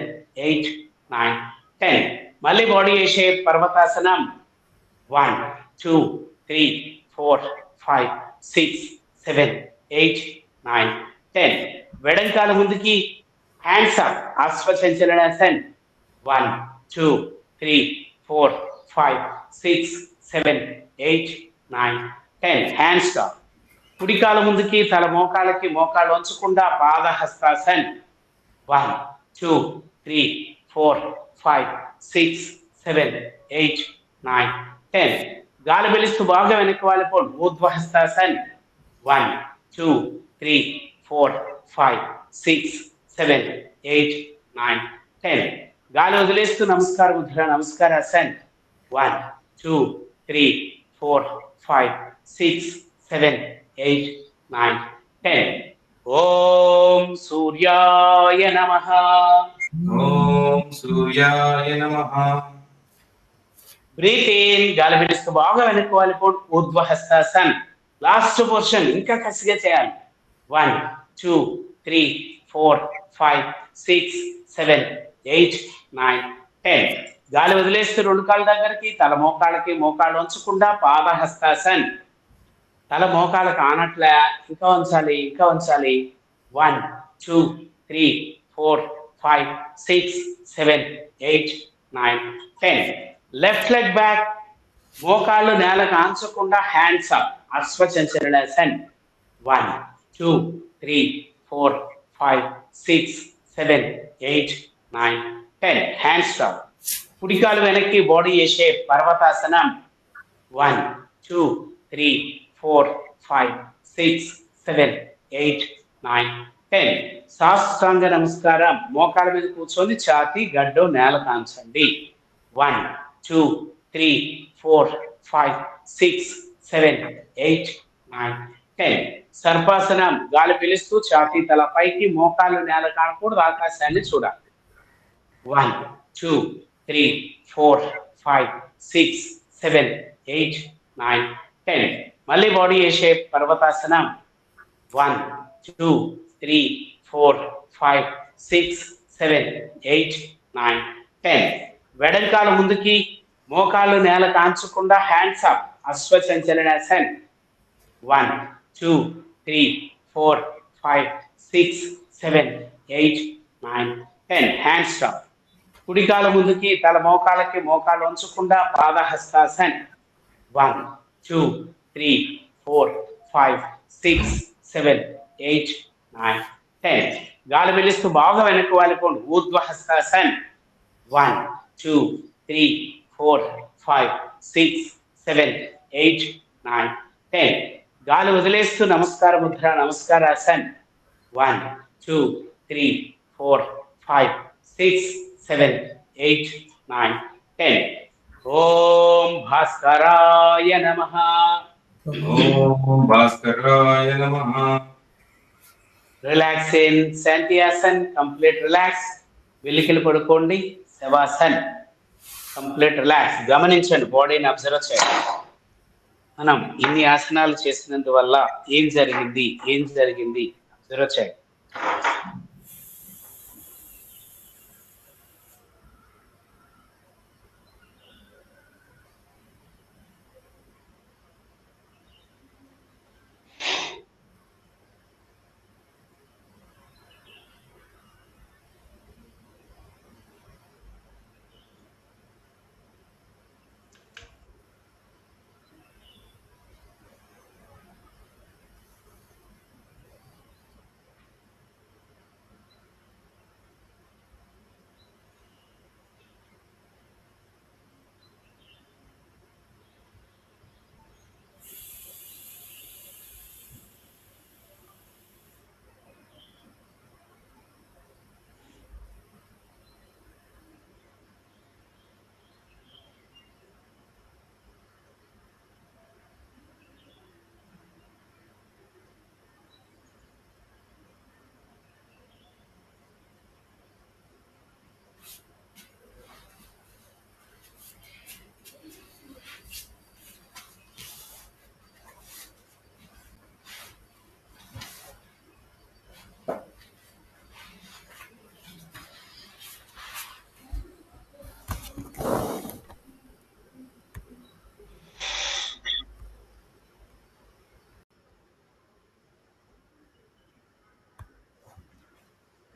8 9 10. మళ్ళీ బాడీ చేసే పర్వతాసనం. 1 2 3 4 5 6 7 8 9 10. వెడంకాల ముందుకి హ్యాండ్స్ అప్ అశ్వచంచలనాసన్. 1 2 3 4 5 6 7 8 9 10. Hands stop. కుడికాల ముందుకి తల మోకాళ్ళకి మోకాళ్ళు ఉంచకుండా పాద హస్తాసన్. 1 2 3 4 5 6 7 8 9 10. గాలి పీలుస్తూ బాగా వెనక్కి వాలిపోండి. ఊర్ధ్వ హస్తాసన్. 1 2 3 4 5 6 7 8 9 10. గాలి వదిలేస్తూ నమస్కార ముద్ర నమస్కారాసన్. 1 2 3 4 5 6 7 8 9 10. ఓం సూర్యాయ నమః. ఓం సూర్యాయ నమః. Breathe in. గాలి పీలుస్తూ బాగా వెనక్కి వాలిపోండి. ఊర్ధ్వ హస్తాసన్. లాస్ట్ పోర్షన్ ఇంకా కసిగా చేయాలి. 1 2 3 4 5 6 7 8 9 10. గాలి వదిలేస్తూ రెండు కాళ్ళ దగ్గరికి తల మోకాళ్ళకి మోకాళ్ళు ఉంచకుండా పాద హస్తాసన్. తల మోకాళ్ళకి ఆనట్లే, ఇంకా ఉంచాలి ఇంకా ఉంచాలి. 1 2 3 4 5 6 7 8 9 10. Left leg back. మోకాళ్ళు నేలకు ఆంచకుండా హ్యాండ్స్ అప్ అశ్వచంచలనాసన్. 1 2 3 4 5 6 7 8 9 10. Hands stop. కుడికాలు వెనక్కి బాడీ చేసే పర్వతాసనం. 1 2 3 4 5 6 7 8 9 10. సాష్టాంగ నమస్కారం. మోకాళ్ళ మీద కూర్చొని ఛాతీ గడ్డం నేల కాంచండి. 1 2 3 4 5 6 7 8 9 10. సర్పాసనం. గాలి పీలుస్తూ ఛాతీ తల పైకి మోకాళ్ళు నేల కానకూడదు, ఆకాశాన్ని చూడాలి. 1 2 3 4 5 6 7 8, 9, 10. మళ్ళీ బాడీ ఏ షేప్ పర్వతాసనం 1, 2, 3, 4, 5, 6, 7, 8, 9, 10. వెడంకాల ముందుకి మోకాళ్ళు నేల కాంచకుండా హ్యాండ్స్ అప్ అశ్వచంచలనాసన్ 1, 2, 3, 4, 5, 6, 7, 8, 9, 10. Hands stop. కుడికాల ముందుకి తల మోకాళ్ళకి మోకాళ్ళు ఉంచకుండా పాదహస్తాసన్ 1, 2, 3, 4, 5, 6, 7, 8, 9, 10. గాలి పిలుస్తూ బాగా వెనక్కి వాలిపోండి. ఊర్ధ్వహస్తాసన్ 1, 2, 3, 4, 5, 6, 7, 8, 9, 10. గాలి వదిలేస్తూ నమస్కార ముద్ర నమస్కారాసన్ 1, 2, 3, 4, 5, 6, 7, 8, 9, 10. ఓం భాస్కరాయ నమః. ఓం భాస్కరాయ నమః. రిలాక్స్ ఇన్ శాంతియాసన్, కంప్లీట్ రిలాక్స్. వెలికిలు పడుకోండి. శవాసన్, కంప్లీట్ రిలాక్స్. గమనించండి, బాడీని అబ్జర్వ్ చేయండి. మనం ఇన్ని ఆసనాలు చేసినందువల్ల ఏం జరిగింది అబ్జర్వ్ చేయండి.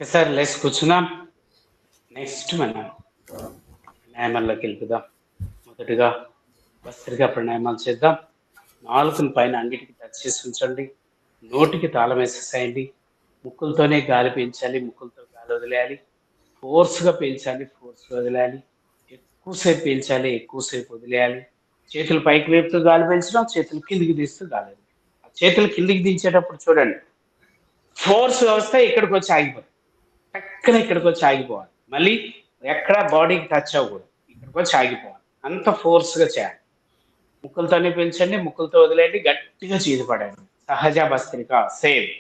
సార్ లెస్ కూర్చున్నాం. నెక్స్ట్ మనం ప్రాణాయామాల్లోకి వెళ్దాం. మొదటగా భస్త్రికా ప్రాణాయామాలు చేద్దాం. నాలుకను పైన అంగిటికి టచ్ చేసి ఉంచండి. నోటికి తాళం వేసేసేయండి. ముక్కులతోనే గాలి పీల్చాలి, ముక్కులతో గాలి వదిలేయాలి. ఫోర్స్గా పీల్చాలి, ఫోర్స్గా వదిలేయాలి. ఎక్కువసేపు పీల్చాలి, ఎక్కువసేపు వదిలేయాలి. చేతులు పైకి లేపుతూ గాలి పీల్చడం, చేతులు కిందికి తీస్తూ గాలి వదిలేయాలి. చేతులు కిందికి దించేటప్పుడు చూడండి, ఫోర్స్ వ్యవస్థ ఇక్కడికి వచ్చి ఆగిపోతుంది. టక్కన ఇక్కడికి వచ్చి ఆగిపోవాలి. మళ్ళీ ఎక్కడ బాడీకి టచ్ అవ్వకూడదు, ఇక్కడికి వచ్చి ఆగిపోవాలి. అంత ఫోర్స్గా చేయాలి. ముక్కులతోనే పీల్చండి, ముక్కులతో వదిలేయండి. గట్టిగా చీది పడండి. సహజ bhastrika same.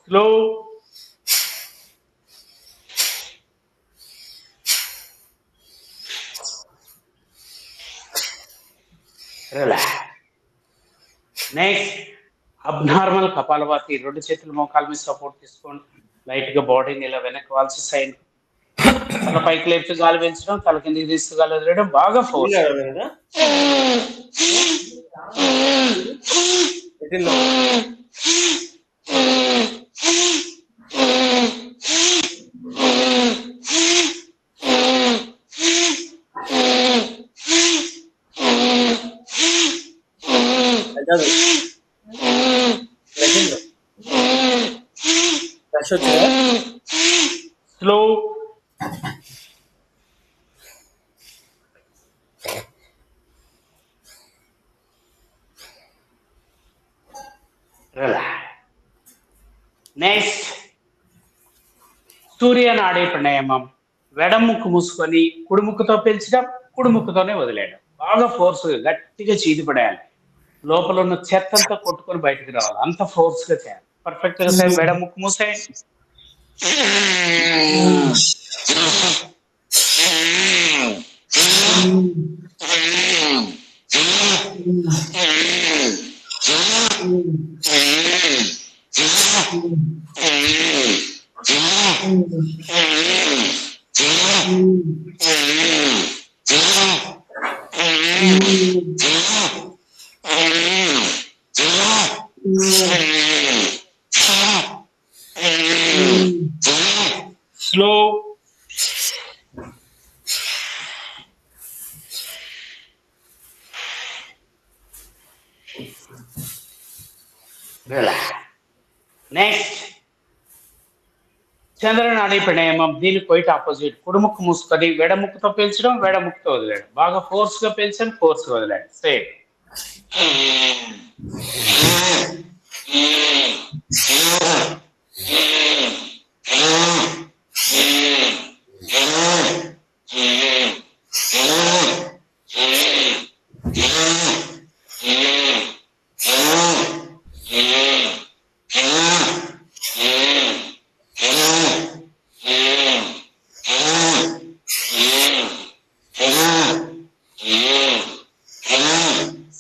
Slow. Relax. Next abnormal kapalbhati. రెండు చేతులు మోకాల మీద సపోర్ట్ తీసుకోండి. లైట్ గా బాడీని ఇలా వెనక్కి వాల్చి సైడ్. తల పైకి లేపుతూ గాలి పీల్చడం, తల కిందికి తీస్తూ గాలి వదిలేయడం. బాగా ఫోర్స్. స్లో. రిలాక్స్. నెక్స్ట్ సూర్య నాడీ ప్రాణాయామం. వెడముక్కు మూసుకొని కుడిముక్కుతో పీల్చడం, కుడిముక్కుతోనే వదిలేయడం. బాగా ఫోర్స్ గట్టిగా చీది పడేయాలి. లోపల ఉన్న చెత్త అంతా కొట్టుకొని బయటకు రావాలి. అంత ఫోర్స్ గా చేయాలి. పర్ఫెక్ట్ గా సేమ్ వెడముక్కు మూసేయండి. స్లో. నెక్స్ట్ చంద్రనాడి ప్రాణాయామం. దీని క్వైట్ ఆపోజిట్. కుడిముక్కు మూసుకొని వెడముక్కుతో పీల్చడం, వెడముక్కుతో వదిలేయడం. బాగా ఫోర్స్ గా పీల్చండి, ఫోర్స్ గా వదిలేయండి. సేమ్.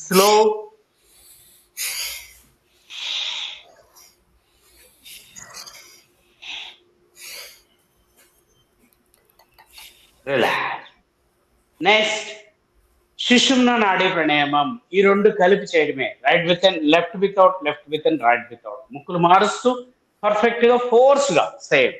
స్లో. రిలాక్స్. నెక్స్ట్ సుషుమ్నా నాడీ ప్రాణాయామం. ఈ రెండు కలిపి చేయడమే. Right with and left without, left with and right without. ముక్కులు మారుస్తూ పర్ఫెక్ట్ గా ఫోర్స్ గా. సేమ్.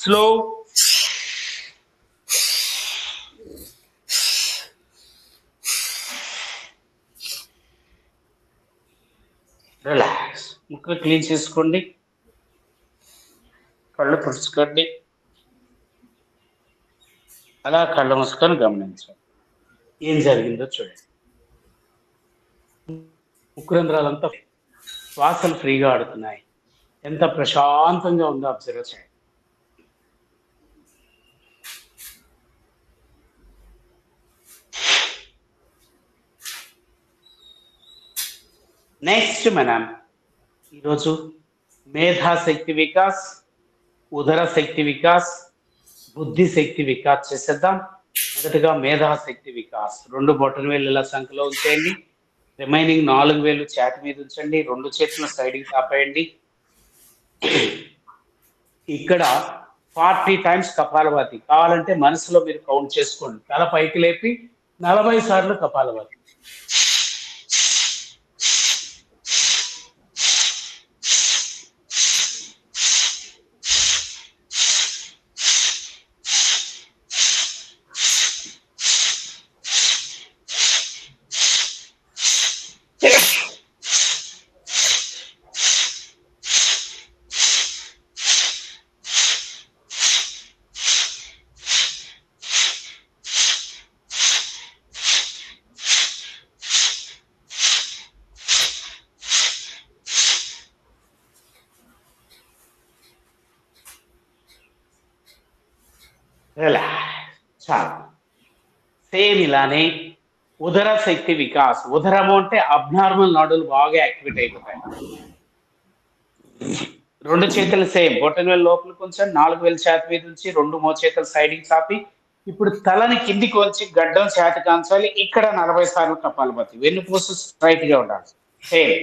స్లో. రిలాక్స్. ముక్కు క్లీన్ చేసుకోండి, కళ్ళు తుడుచుకోండి. అలా కళ్ళు మూసుకొని గమనించండి ఏం జరిగిందో చూడండి. ముక్కు రంధ్రాలంతా శ్వాసలు ఫ్రీగా ఆడుతున్నాయి. ఎంత ప్రశాంతంగా ఉందో అబ్జర్వ్ చేయండి. నెక్స్ట్ మనం ఈరోజు మేధాశక్తి వికాస్, ఉదర శక్తి వికాస్, బుద్ధి శక్తి వికాస్ చేసేద్దాం. మొదటగా మేధాశక్తి వికాస్. 2 బొటనవేలు ఇలా సంఖ్యలో ఉంచేయండి. రిమైనింగ్ 4 వేలు ఛాతి మీద ఉంచండి. 2 చేతుల సైడ్కి తాపేయండి. ఇక్కడ 40 టైమ్స్ కపాలభాతి. కావాలంటే మనసులో మీరు కౌంట్ చేసుకోండి. తల పైకి లేపి 40 సార్లు కపాలభాతి. చాలు. సేమ్ ఇలానే ఉదర శక్తి వికాస్. ఉదరము అంటే అబ్నార్మల్ నాడులు బాగా యాక్టివేట్ అయిపోతాయి. 2 చేతులు సేమ్ బొటనవేలు లోపల కొంచెం, 4 వేలు ఛాతి మీద నుంచి 2 మోచేతులు సైడ్కి చాపి ఇప్పుడు తలని కిందికి వచ్చి గడ్డం ఛాతి కాంచాలి. ఇక్కడ 40 సార్లు కపాలభాతి. వెన్నుపూస స్ట్రైట్ గా ఉండాలి. సేమ్.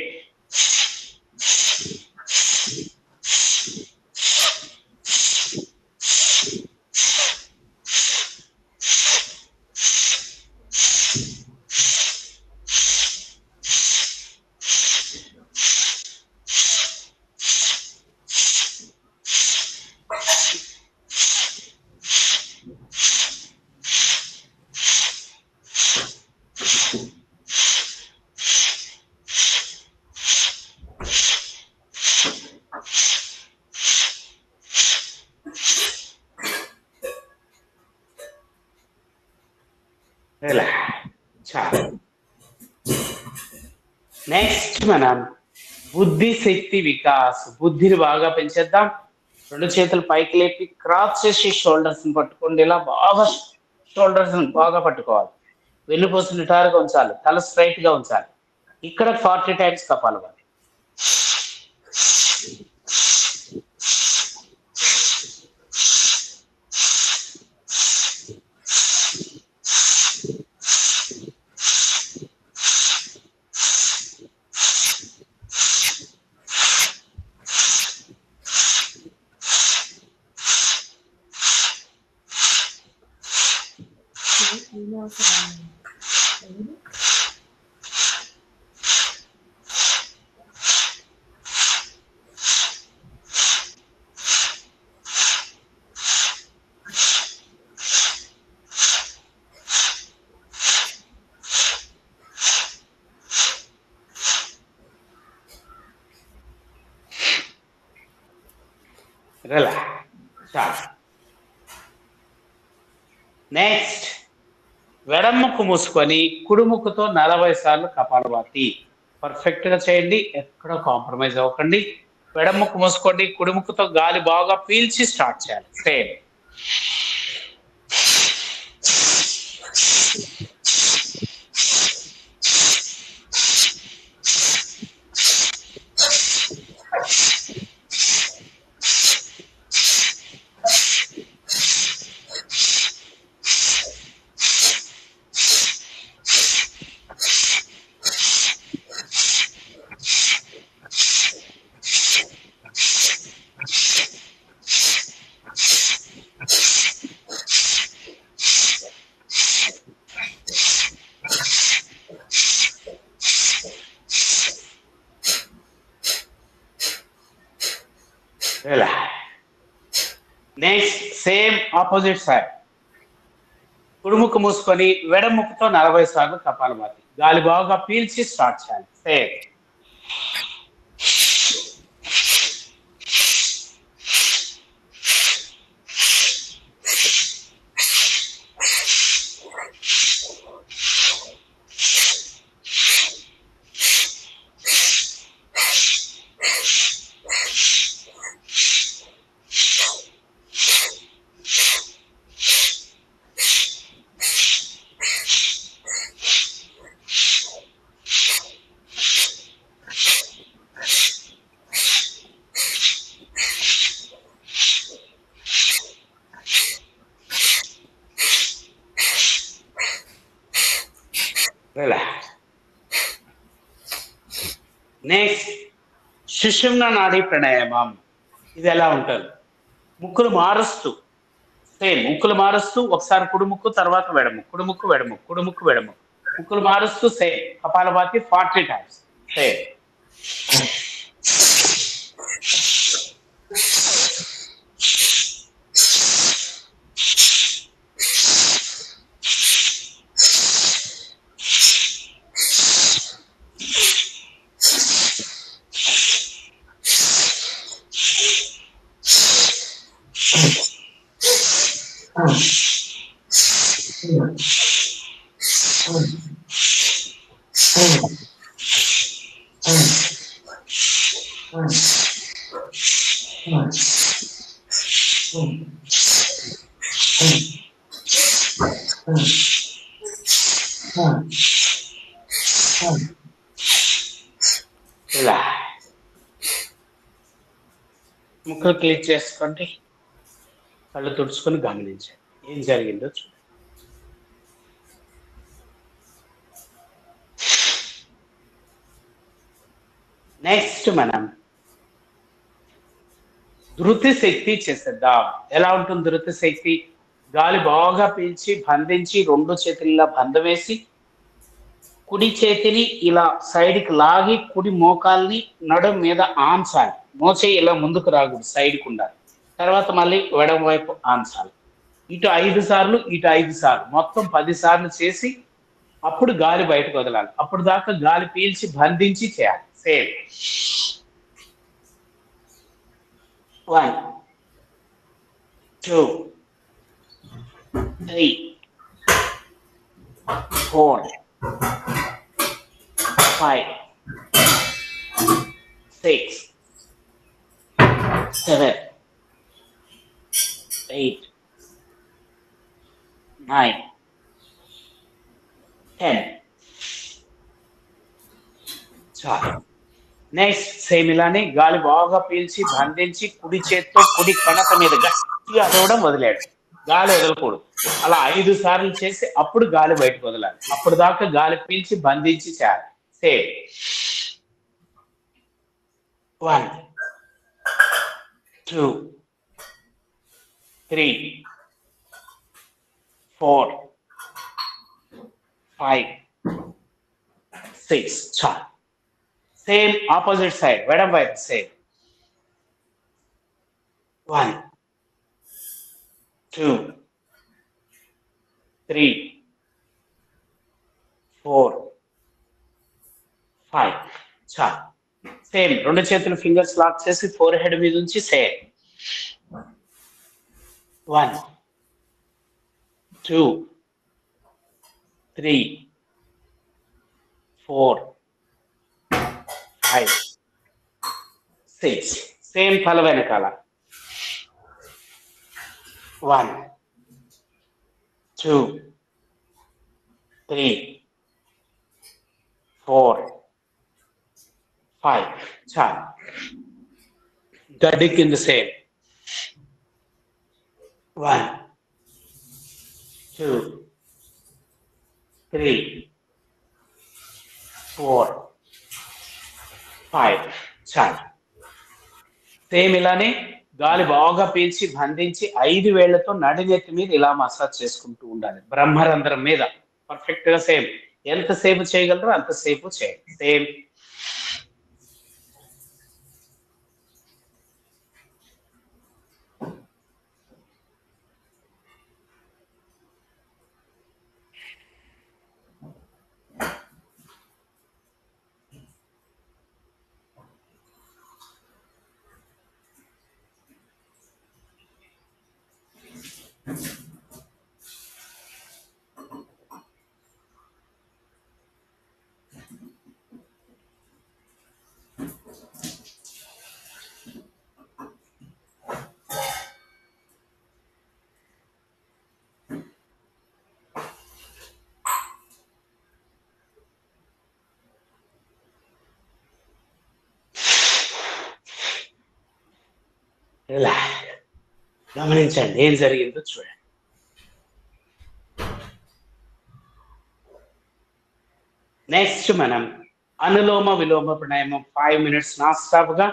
చాలా. నెక్స్ట్ మనం బుద్ధి శక్తి వికాస్, బుద్ధిని బాగా పెంచేద్దాం. రెండు చేతులు పైకి లేపి క్రాస్ చేసి షోల్డర్స్ ని పట్టుకోండి. ఇలా బాగా షోల్డర్స్ బాగా పట్టుకోవాలి. వెన్నుపూస నిటారుగా ఉంచాలి, తల స్ట్రైట్ గా ఉంచాలి. ఇక్కడ 40 టైమ్స్ కపాలభాతి. నెక్స్ట్ వెడముక్కు మూసుకొని కుడిముక్కుతో 40 సార్లు కపాలభాతి. పర్ఫెక్ట్ గా చేయండి, ఎక్కడ కాంప్రమైజ్ అవ్వకండి. వెడముక్కు మూసుకోండి, కుడిముక్కుతో గాలి బాగా పీల్చి స్టార్ట్ చేయాలి. Same. Next same opposite side. కుడిముక్కు మూసుకొని వెడముక్కుతో 40 సార్లు కపాలభాతి. గాలి బాగా పీల్చి స్టార్ట్ చేయాలి. సేమ్. నెక్స్ట్ సుషుమ్న నాడీ ప్రాణాయామం. ఇది ఎలా ఉంటుంది? ముక్కులు మారుస్తూ, సేమ్ ముక్కులు మారుస్తూ ఒకసారి కుడిముక్కు, తర్వాత వెడముక్కు, కుడిముక్కు వెడముక్కు, కుడిముక్కు వెడముక్కు, ముక్కులు మారుస్తూ సేమ్ కపాలభాతి 40 టైమ్స్. సేమ్. ఇలా ముక్కలు క్లీన్ చేసుకోండి, కళ్ళు తుడుచుకొని గమనించండి ఏం జరిగిందో చూడండి. నెక్స్ట్ మనం ధృతి శక్తి చేసేద్దాం. ఎలా ఉంటుంది ధృతి శక్తి? గాలి బాగా పీల్చి బంధించి రెండు చేతుల్లో బంధం వేసి కుడి చేతిని ఇలా సైడ్కి లాగి కుడి మోకాల్ని నడుం మీద ఆన్చాలి. మోచేయి ఇలా ముందుకు రాకూడదు, సైడ్కి ఉండాలి. తర్వాత మళ్ళీ ఎడమ వైపు ఆన్చాలి. ఇటు 5 సార్లు, ఇటు 5 సార్లు, మొత్తం 10 సార్లు చేసి అప్పుడు గాలి బయటకు వదలాలి. అప్పుడు దాకా గాలి పీల్చి బంధించి చేయాలి. సేమ్. 1 2 3 4, 5, 6, 7, 8, 9, 10. చాలు. నెక్స్ట్ సేమ్ ఇలానే గాలి బాగా పీల్చి బంధించి కుడి చేత్తో కుడి కణత మీద గట్టిగా అదవడం వదిలేడు. గాలి వదలకూడదు. అలా 5 సార్లు చేసి అప్పుడు గాలి బయటకు వదలాలి. అప్పుడు దాకా గాలి పీల్చి బంధించి చేయాలి. సేమ్ 1, 2, 3, 4, 5, 6. చాలు. సేమ్ ఆపోజిట్ సైడ్ ఎడమ వైపు సేమ్ 1, 2, 3, 4, 5. చాలు. సేమ్ 2 చేతులు ఫింగర్స్ లాక్ చేసి ఫోర్ హెడ్ మీద ఉంచి సేమ్ 1, 2, 3, 4, 5, 6. సేమ్ తల వెనకాల 1, 2, 3, 4, 5. చాలు. గడ్డి కింద సేమ్ 1, 2, 3, 4, 5. చాలు. సేమ్ ఇలానే గాలి బాగా పీల్చి బంధించి 5 వేళ్లతో నడినెత్తి మీద ఇలా మసాజ్ చేసుకుంటూ ఉండాలి. బ్రహ్మరంధ్రం మీద పర్ఫెక్ట్ గా సేమ్. ఎంతసేపు చేయగలరో అంతసేపు చేయండి. సేమ్ ఇలా గమనించండి ఏం జరిగిందో చూడండి. నెక్స్ట్ మనం అనులోమ విలోమ ప్రాణాయామం 5 minutes నాన్ స్టాప్ గా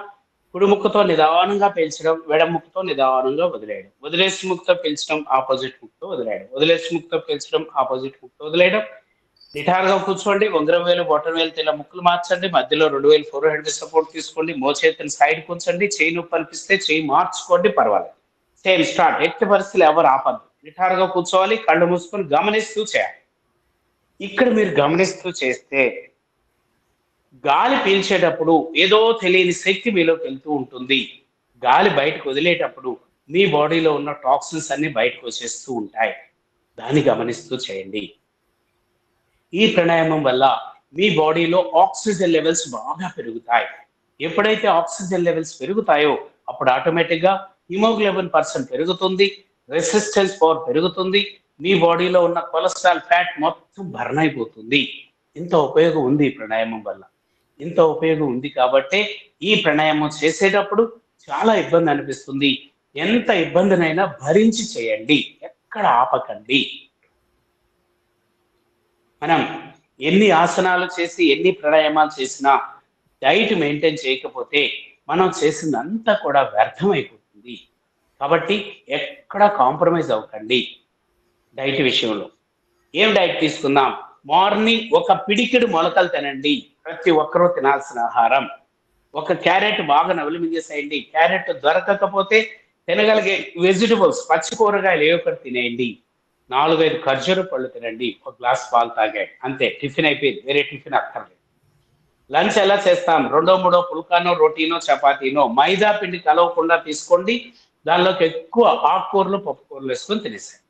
కుడి ముక్కుతో నిదానంగా పీల్చడం, ఎడమ ముక్కుతో నిదానంగా వదిలేయడం. వదిలేసి ముక్కుతో పీల్చడం, ఆపోజిట్ ముక్కుతో వదిలేయడం. వదిలేసి ముక్కుతో పీల్చడం, ఆపోజిట్ ముక్కుతో వదిలేయడం. నిటారుగా కూర్చోండి. ఉంగరం వేలు బొటన వేలు ఇలా ముక్కులు మార్చండి. మధ్యలో 2 వేలు ఫోర్ హెడ్ సపోర్ట్ తీసుకోండి. మోచేతిని సైడ్ కూర్చోండి. చేయి నొప్పి అనిపిస్తే చేయి మార్చుకోండి, పర్వాలేదు. Same start. ఎట్టి పరిస్థితులు ఎవరు ఆపద్దు. నిటారుగా కూర్చోవాలి. కళ్ళు మూసుకొని గమనిస్తూ చేయాలి. ఇక్కడ మీరు గమనిస్తూ చేస్తే గాలి పీల్చేటప్పుడు ఏదో తెలియని శక్తి మీలోకి వెళ్తూ ఉంటుంది. గాలి బయటకు వదిలేటప్పుడు మీ బాడీలో ఉన్న టాక్సిన్స్ అన్ని బయటకు వచ్చేస్తూ ఉంటాయి. దాన్ని గమనిస్తూ చేయండి. ఈ ప్రాణాయామం వల్ల మీ బాడీలో ఆక్సిజన్ లెవెల్స్ బాగా పెరుగుతాయి. ఎప్పుడైతే ఆక్సిజన్ లెవెల్స్ పెరుగుతాయో అప్పుడు ఆటోమేటిక్ గా హిమోగ్లోబిన్ % పెరుగుతుంది, రెసిస్టెన్స్ పవర్ పెరుగుతుంది, మీ బాడీలో ఉన్న కొలెస్ట్రాల్ ఫ్యాట్ మొత్తం బర్న్ అయిపోతుంది. ఇంత ఉపయోగం ఉంది ఈ ప్రాణాయామం వల్ల. ఇంత ఉపయోగం ఉంది కాబట్టి ఈ ప్రాణాయామం చేసేటప్పుడు చాలా ఇబ్బంది అనిపిస్తుంది. ఎంత ఇబ్బందినైనా భరించి చేయండి, ఎక్కడ ఆపకండి. మనం ఎన్ని ఆసనాలు చేసి ఎన్ని ప్రాణాయామాలు చేసినా డైట్ మెయింటైన్ చేయకపోతే మనం చేసిందంతా కూడా వ్యర్థం అయిపోతుంది. కాబట్టి ఎక్కడ కాంప్రమైజ్ అవ్వకండి డైట్ విషయంలో. ఏం డైట్ తీసుకుందాం? మార్నింగ్ ఒక పిడికెడు మొలకలు తినండి. ప్రతి ఒక్కరూ తినాల్సిన ఆహారం. ఒక క్యారెట్ బాగా నవలి మింగేసేయండి. క్యారెట్ దొరకకపోతే తినగలిగే వెజిటబుల్స్, పచ్చి కూరగాయలు ఏ ఒకటి తినేయండి. 4-5 ఖర్జూర పళ్ళు తినండి. ఒక గ్లాస్ పాలు తాగాడు, అంతే. టిఫిన్ అయిపోయింది. వేరే టిఫిన్ అక్కర్లేదు. లంచ్ ఎలా చేస్తాం? 2-3 పుల్కానో, రోటీనో, చపాతీనో మైదా పిండి కలవకుండా తీసుకోండి. దానిలోకి ఎక్కువ ఆకుకూరలు, పప్పుకూరలు వేసుకొని తినేసాయి.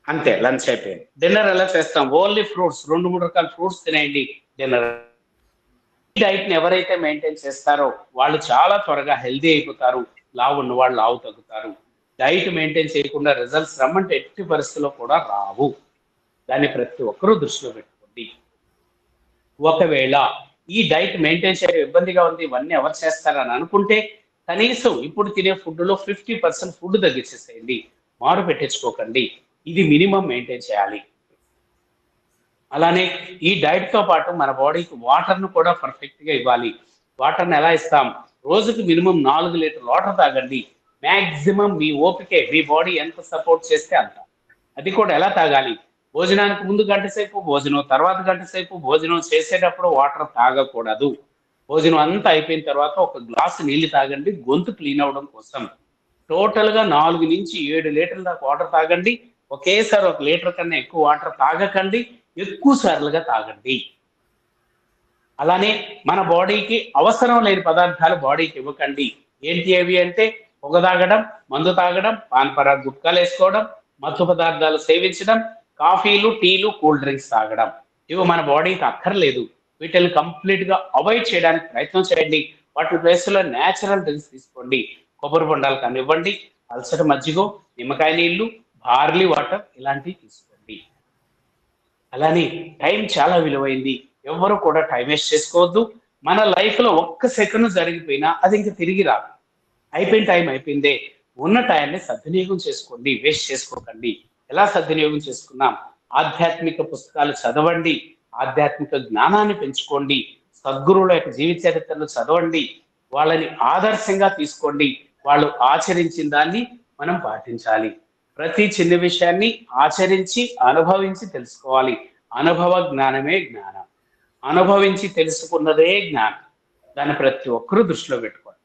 అంతే, లంచ్ అయిపోయింది. డిన్నర్ ఎలా చేస్తాం? ఓన్లీ ఫ్రూట్స్, 2-3 రకాల ఫ్రూట్స్ తినేయండి డిన్నర్. ఈ డైట్ ని ఎవరైతే మెయింటైన్ చేస్తారో వాళ్ళు చాలా త్వరగా హెల్దీ అయిపోతారు. లావు ఉన్న వాళ్ళు లావు తగ్గుతారు. డైట్ మెయింటైన్ చేయకుండా రిజల్ట్స్ రమ్మంటే ఎట్టి పరిస్థితుల్లో కూడా రావు. దాన్ని ప్రతి ఒక్కరూ దృష్టిలో పెట్టుకోండి. ఒకవేళ ఈ డైట్ మెయింటైన్ చేయడం ఇబ్బందిగా ఉంది, ఇవన్నీ ఎవరు చేస్తారని అనుకుంటే కనీసం ఇప్పుడు తినే ఫుడ్ లో 50% ఫుడ్ తగ్గించేసేయండి. మారు పెట్టించుకోకండి. ఇది మినిమం మెయింటైన్ చేయాలి. అలానే ఈ డైట్ తో పాటు మన బాడీకి వాటర్ ను కూడా పర్ఫెక్ట్ గా ఇవ్వాలి. వాటర్ ని ఎలా ఇస్తాం? రోజుకి మినిమం 4 లీటర్ల వాటర్ తాగండి. మాక్సిమం మీ ఓపికే, మీ బాడీ ఎంత సపోర్ట్ చేస్తే అంత. అది కూడా ఎలా తాగాలి? భోజనానికి ముందు గంట సేపు, భోజనం తర్వాత గంట సేపు, భోజనం చేసేటప్పుడు వాటర్ తాగకూడదు. భోజనం అంతా అయిపోయిన తర్వాత ఒక గ్లాసు నీళ్లు తాగండి, గొంతు క్లీన్ అవడం కోసం. టోటల్ గా 4 నుంచి 7 లీటర్ల దాకా వాటర్ తాగండి. ఒకేసారి 1 లీటర్ కన్నా ఎక్కువ వాటర్ తాగకండి. ఎక్కువ సార్లుగా తాగండి. అలానే మన బాడీకి అవసరం లేని పదార్థాలు బాడీకి ఇవ్వకండి. ఏంటి అవి అంటే పొగ తాగడం, మందు తాగడం, పాన్పరాగ్ గుట్కాలు వేసుకోవడం, మత్తు పదార్థాలు సేవించడం, కాఫీలు, టీలు, కూల్ డ్రింక్స్ తాగడం. ఇవి మన బాడీకి అక్కర్లేదు. వీటిని కంప్లీట్ గా అవాయిడ్ చేయడానికి ప్రయత్నం చేయండి. వాటి ప్లేస్ లో నేచురల్ డ్రింక్స్ తీసుకోండి. కొబ్బరి బొండాలు కానివ్వండి, పల్చటి మజ్జిగో, నిమ్మకాయ నీళ్లు, బార్లీ వాటర్ ఇలాంటివి తీసుకోండి. అలానే టైం చాలా విలువైంది. ఎవ్వరు కూడా టైం వేస్ట్ చేసుకోవద్దు. మన లైఫ్ లో ఒక్క సెకండ్ జరిగిపోయినా అది ఇంక తిరిగి రాదు. అయిపోయిన టైం అయిపోయిందే. ఉన్న టైంని సద్వినియోగం చేసుకోండి, వేస్ట్ చేసుకోకండి. ఎలా సద్వినియోగం చేసుకున్నాం? ఆధ్యాత్మిక పుస్తకాలు చదవండి, ఆధ్యాత్మిక జ్ఞానాన్ని పెంచుకోండి, సద్గురువుల యొక్క జీవిత చరిత్రలు చదవండి, వాళ్ళని ఆదర్శంగా తీసుకోండి. వాళ్ళు ఆచరించిన దాన్ని మనం పాటించాలి. ప్రతి చిన్న విషయాన్ని ఆచరించి అనుభవించి తెలుసుకోవాలి. అనుభవ జ్ఞానమే జ్ఞానం. అనుభవించి తెలుసుకున్నదే జ్ఞానం. దాన్ని ప్రతి ఒక్కరూ దృష్టిలో పెట్టుకోండి.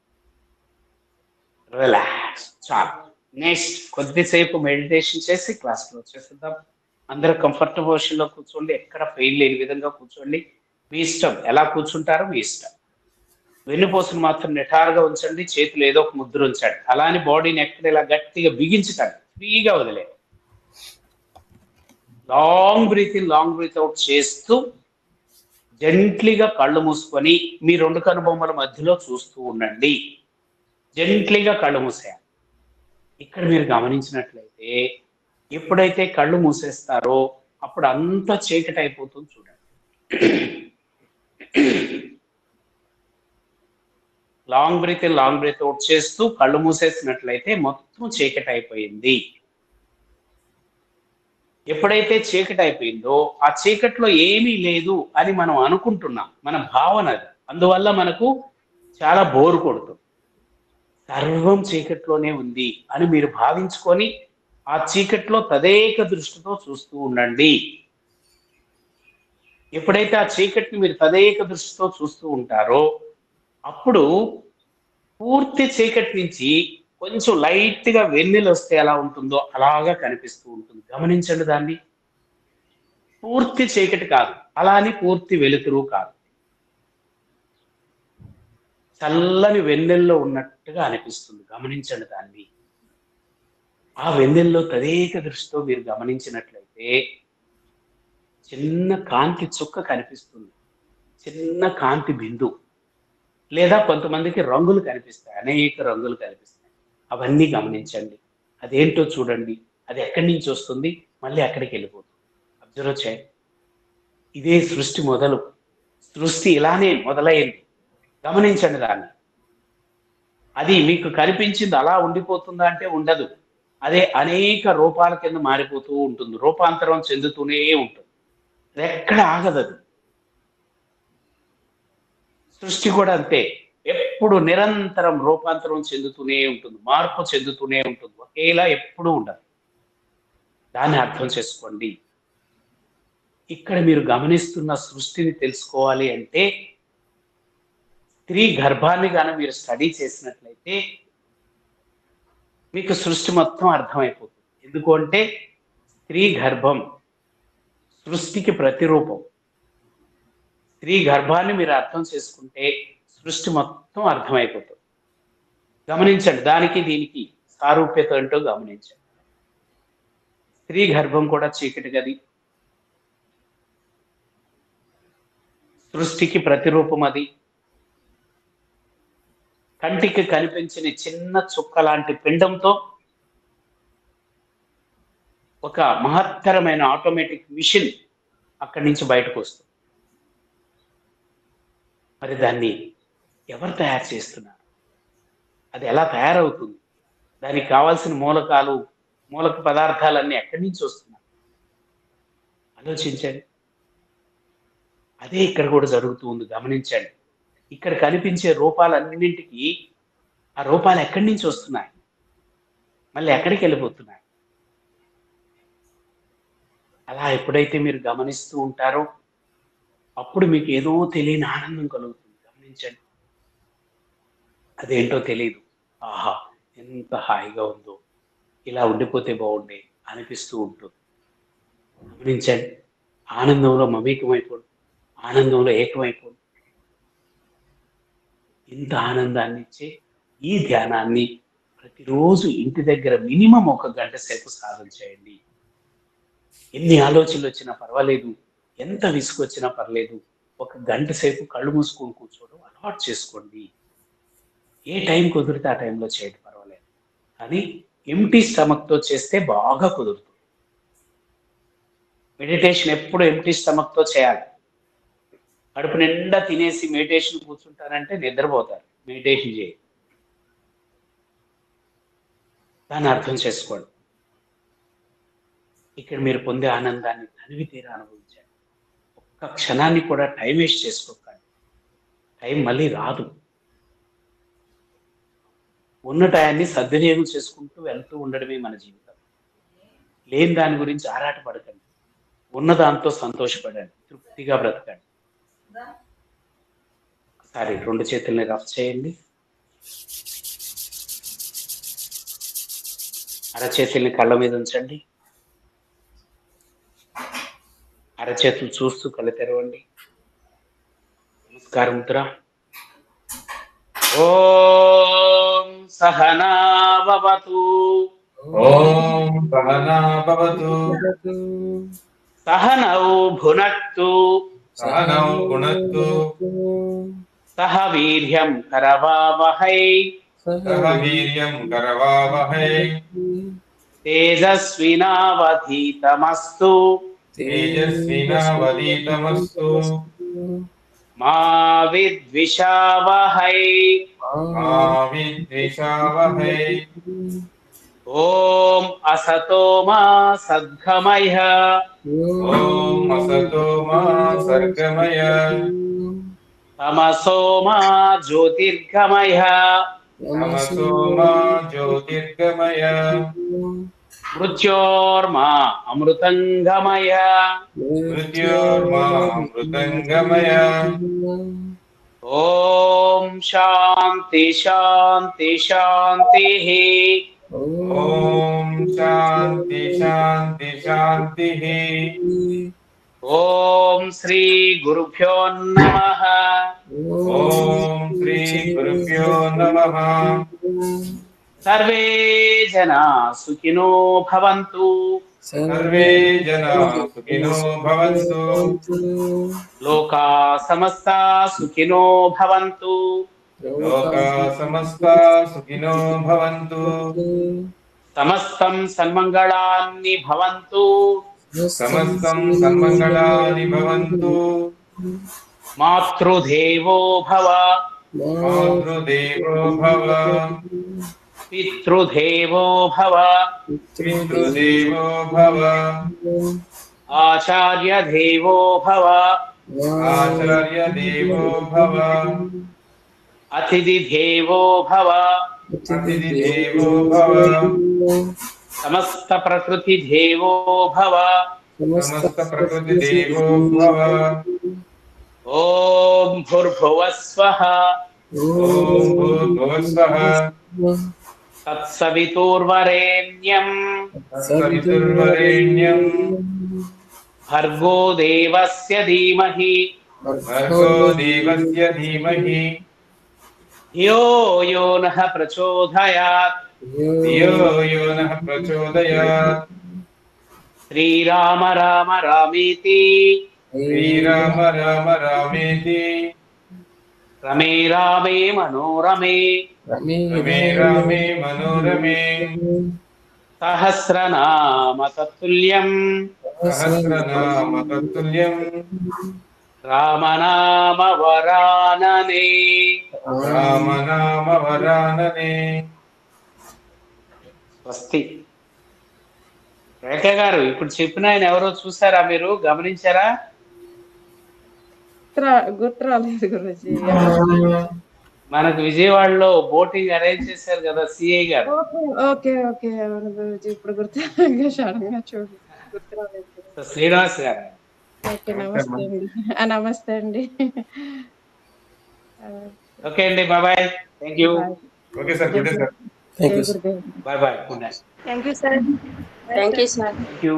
రిలాక్స్ చాలు. నెక్స్ట్ కొద్దిసేపు మెడిటేషన్ చేసి క్లాస్లో వచ్చేసిద్దాం. అందరూ కంఫర్టబుల్ పొజిషన్ లో కూర్చోండి. ఎక్కడ పెయిన్ లేని విధంగా కూర్చోండి. మీ ఇష్టం, ఎలా కూర్చుంటారో మీ ఇష్టం. వెన్నుపూసను మాత్రం నిటారుగా ఉంచండి. చేతులు ఏదో ఒక ముద్ర ఉంచండి. అలానే బాడీని ఎక్కడ ఇలా గట్టిగా బిగించకండి. ఫ్రీగా వదిలే. Long breath in, long breath out చేస్తూ జెంట్లీగా కళ్ళు మూసుకొని మీ 2 కనుబొమ్మల మధ్యలో చూస్తూ ఉండండి. జెంట్లీగా కళ్ళు మూసేయాలి. ఇక్కడ మీరు గమనించినట్లయితే ఎప్పుడైతే కళ్ళు మూసేస్తారో అప్పుడు అంతా చీకటి అయిపోతుంది చూడండి. Long breath in, long breath out చేస్తూ కళ్ళు మూసేసినట్లయితే మొత్తం చీకటి అయిపోయింది. ఎప్పుడైతే చీకటి అయిపోయిందో ఆ చీకట్లో ఏమీ లేదు అని మనం అనుకుంటున్నాం. మన భావన అది. అందువల్ల మనకు చాలా బోరు కొడుతుంది. సర్వం చీకట్లోనే ఉంది అని మీరు భావించుకొని ఆ చీకట్లో తదేక దృష్టితో చూస్తూ ఉండండి. ఎప్పుడైతే ఆ చీకటిని మీరు తదేక దృష్టితో చూస్తూ ఉంటారో అప్పుడు పూర్తి చీకటి నుంచి కొంచెం లైట్ గా వెన్నెలు వస్తే ఎలా ఉంటుందో అలాగా కనిపిస్తూ ఉంటుంది. గమనించండి దాన్ని. పూర్తి చీకటి కాదు, అలా అని పూర్తి వెలుతురు కాదు. చల్లని వెన్నెల్లో ఉన్నట్టుగా అనిపిస్తుంది. గమనించండి దాన్ని. ఆ వెన్నెల్లో తదేక దృష్టితో మీరు గమనించినట్లయితే చిన్న కాంతి చుక్క కనిపిస్తుంది. చిన్న కాంతి బిందు. లేదా కొంతమందికి రంగులు కనిపిస్తాయి. అనేక రంగులు కనిపిస్తాయి. అవన్నీ గమనించండి. అదేంటో చూడండి. అది ఎక్కడి నుంచి వస్తుంది, మళ్ళీ ఎక్కడికి వెళ్ళిపోతుంది. అబ్జర్వ్ చేయండి. ఇదే సృష్టి మొదలు. సృష్టి ఇలానే మొదలైంది. గమనించండి దాన్ని. అది మీకు కనిపించింది అలా ఉండిపోతుందా అంటే ఉండదు. అదే అనేక రూపాల కింద మారిపోతూ ఉంటుంది. రూపాంతరం చెందుతూనే ఉంటుంది. అది ఎక్కడ ఆగదు. అది సృష్టి కూడా అంతే. ఎప్పుడు నిరంతరం రూపాంతరం చెందుతూనే ఉంటుంది. మార్పు చెందుతూనే ఉంటుంది. ఒకేలా ఎప్పుడూ ఉండదు. దాన్ని అర్థం చేసుకోండి. ఇక్కడ మీరు గమనిస్తున్న సృష్టిని తెలుసుకోవాలి అంటే స్త్రీ గర్భాన్ని గాని మీరు స్టడీ చేసినట్లయితే మీకు సృష్టి మొత్తం అర్థమైపోతుంది. ఎందుకు అంటే స్త్రీ గర్భం సృష్టికి ప్రతిరూపం. స్త్రీ గర్భాన్ని మీరు అర్థం చేసుకుంటే సృష్టి మొత్తం అర్థమైపోతుంది. గమనించండి. దానికి దీనికి సారూప్యత ఏంటో గమనించండి. స్త్రీ గర్భం కూడా చీకటి గది. సృష్టికి ప్రతిరూపం అది. కంటికి కనిపించని చిన్న చుక్క లాంటి పిండంతో ఒక మహత్తరమైన ఆటోమేటిక్ మిషన్ అక్కడి నుంచి బయటకు వస్తుంది. మరి దాన్ని ఎవరు తయారు చేస్తున్నారు? అది ఎలా తయారవుతుంది? దానికి కావాల్సిన మూలక పదార్థాలన్నీ ఎక్కడి నుంచి వస్తున్నాయి? ఆలోచించండి. అదే ఇక్కడ కూడా జరుగుతూ ఉంది, గమనించండి. ఇక్కడ కనిపించే రూపాలన్నింటికి ఆ రూపాలు ఎక్కడి నుంచి వస్తున్నాయి, మళ్ళీ ఎక్కడికి వెళ్ళిపోతున్నాయి? అలా ఎప్పుడైతే మీరు గమనిస్తూ ఉంటారో అప్పుడు మీకు ఏదో తెలియని ఆనందం కలుగుతుంది. గమనించండి. అదేంటో తెలియదు. ఆహా, ఎంత హాయిగా ఉందో, ఇలా ఉండిపోతే బాగుండే అనిపిస్తూ ఉంటుంది. గమనించండి. ఆనందంలో మమేకమైపోండి, ఆనందంలో ఏకమైపోండి. ఇంత ఆనందాన్ని ఇచ్చే ఈ ధ్యానాన్ని ప్రతిరోజు ఇంటి దగ్గర మినిమం 1 గంట సేపు సాధన చేయండి. ఎన్ని ఆలోచనలు వచ్చినా పర్వాలేదు, ఎంత విసుగు వచ్చినా పర్లేదు, 1 గంట సేపు కళ్ళు మూసుకొని కూర్చోవడం అలవాటు చేసుకోండి. ఏ టైం కుదిరితే ఆ టైంలో చేయండి, పర్వాలేదు. కానీ ఎంటీ స్టమక్తో చేస్తే బాగా కుదురుతుంది. మెడిటేషన్ ఎప్పుడు ఎంటీ స్టమక్తో చేయాలి. కడుపు నిండా తినేసి మెడిటేషన్ కూర్చుంటారంటే నిద్రపోతారు, మెడిటేషన్ చేయాలి. దాన్ని అర్థం చేసుకోండి. ఇక్కడ మీరు పొందే ఆనందాన్ని తనివి తీరా అనుభవించండి. ఒక్క క్షణాన్ని కూడా టైం వేస్ట్ చేసుకోకండి. టైం మళ్ళీ రాదు. ఉన్న టయాన్ని సద్వినియోగం చేసుకుంటూ వెళ్తూ ఉండడమే మన జీవితం. లేని దాని గురించి ఆరాటపడకండి. ఉన్న దాంతో సంతోషపడండి, తృప్తిగా బ్రతకండి. ఒకసారి 2 చేతుల్ని రఫ్ చేయండి. అరచేతుల్ని కళ్ళ మీద ఉంచండి. అరచేతులు చూస్తూ కళ్ళు తెరవండి. నమస్కారం ముద్ర. ఓం సహనా భవతు. ఓం సహనా భవతు. సహనౌ భునక్తు. సహనౌ భునక్తు. సహ వీర్యం కరవావహై. సహ వీర్యం కరవావహై. తేజస్వినావధీతమస్తు. తేజస్వినావధీతమస్తు. మా విద్విషావహై. మా విద్విషావహై. ఓం అసతో మా సద్గమయ. ఓం అసతో మా సద్గమయ. తమసో మా జ్యోతిర్గమయ. తమసో మా జ్యోతిర్గమయ. మృత్యోర్మా అమృతంగమయ. మృత్యోర్మా అమృతంగమయ. ఓం శాంతి శాంతి శాంతి. ఓం శాంతి శాంతి శాంతి. ఓం శ్రీ గురుభ్యో నమః. ఓం శ్రీ గురుభ్యో నమః. సర్వే జనా సుఖినో భవంతు. సర్వే జనా సుఖినో భవంతు. లోకా సమస్తా సుఖినో భవంతు. లోకా సమస్తా సుఖినో భవంతు. సమస్తం సన్మంగళాన్ని భవంతు. సమస్తం సన్మంగళాని భవంతు. మాతృదేవో భవ. మాతృదేవో భవ. పితృదేవో భవ. పితృదేవో భవ. ఆచార్యదేవో భవ. ఆచార్యదేవో భవ. అతిథిదేవో భవ. అతిథిదేవో భవ. సమస్త ప్రకృతి దేవో భవ. సమస్త ప్రకృతిదేవో భవ. ఓం భూర్భువః స్వః. ఓం భూర్భువః. తత్సవితుర్వరేణ్యం. సవితుర్వరేణ్యం. భర్గో దేవస్య ధీమహి. భర్గో దేవస్య ధీమహి. ధియో యో నః ప్రచోదయాత్. ధియో యో నః ప్రచోదయాత్. శ్రీరామ రామ రామేతి శ్రీరామ రామ రామేతి రమే రామే మనోరమే రమే రామే మనోరమే సహస్రనామ తత్తుల్యం సహస్రనామ తత్తుల్యం రామనామ వరాననే. రామనామ వరాననే. స్వస్తి. రేఖ గారు ఇప్పుడు చెప్పిన ఆయన ఎవరో చూసారా, మీరు గమనించారా? గుర్తు రాలేదు గురుజీ. మనకు విజయవాడలో బోటింగ్ అరేంజ్ చేశారు కదా సిఐ గారు. ఓకే ఓకే అవును గురుజీ, ఇప్పుడు గుర్తు సడన్గా చూడు గుర్తు రాలేదు. శ్రీనివాస్ గారు. ఓకే నమస్తే అండి. నమస్తే అండి. ఓకే అండి, bye. Thank you. Okay sir, good day sir. Thank you sir. Bye. Good night. Thank you, sir. Thank you, sir. Thank you.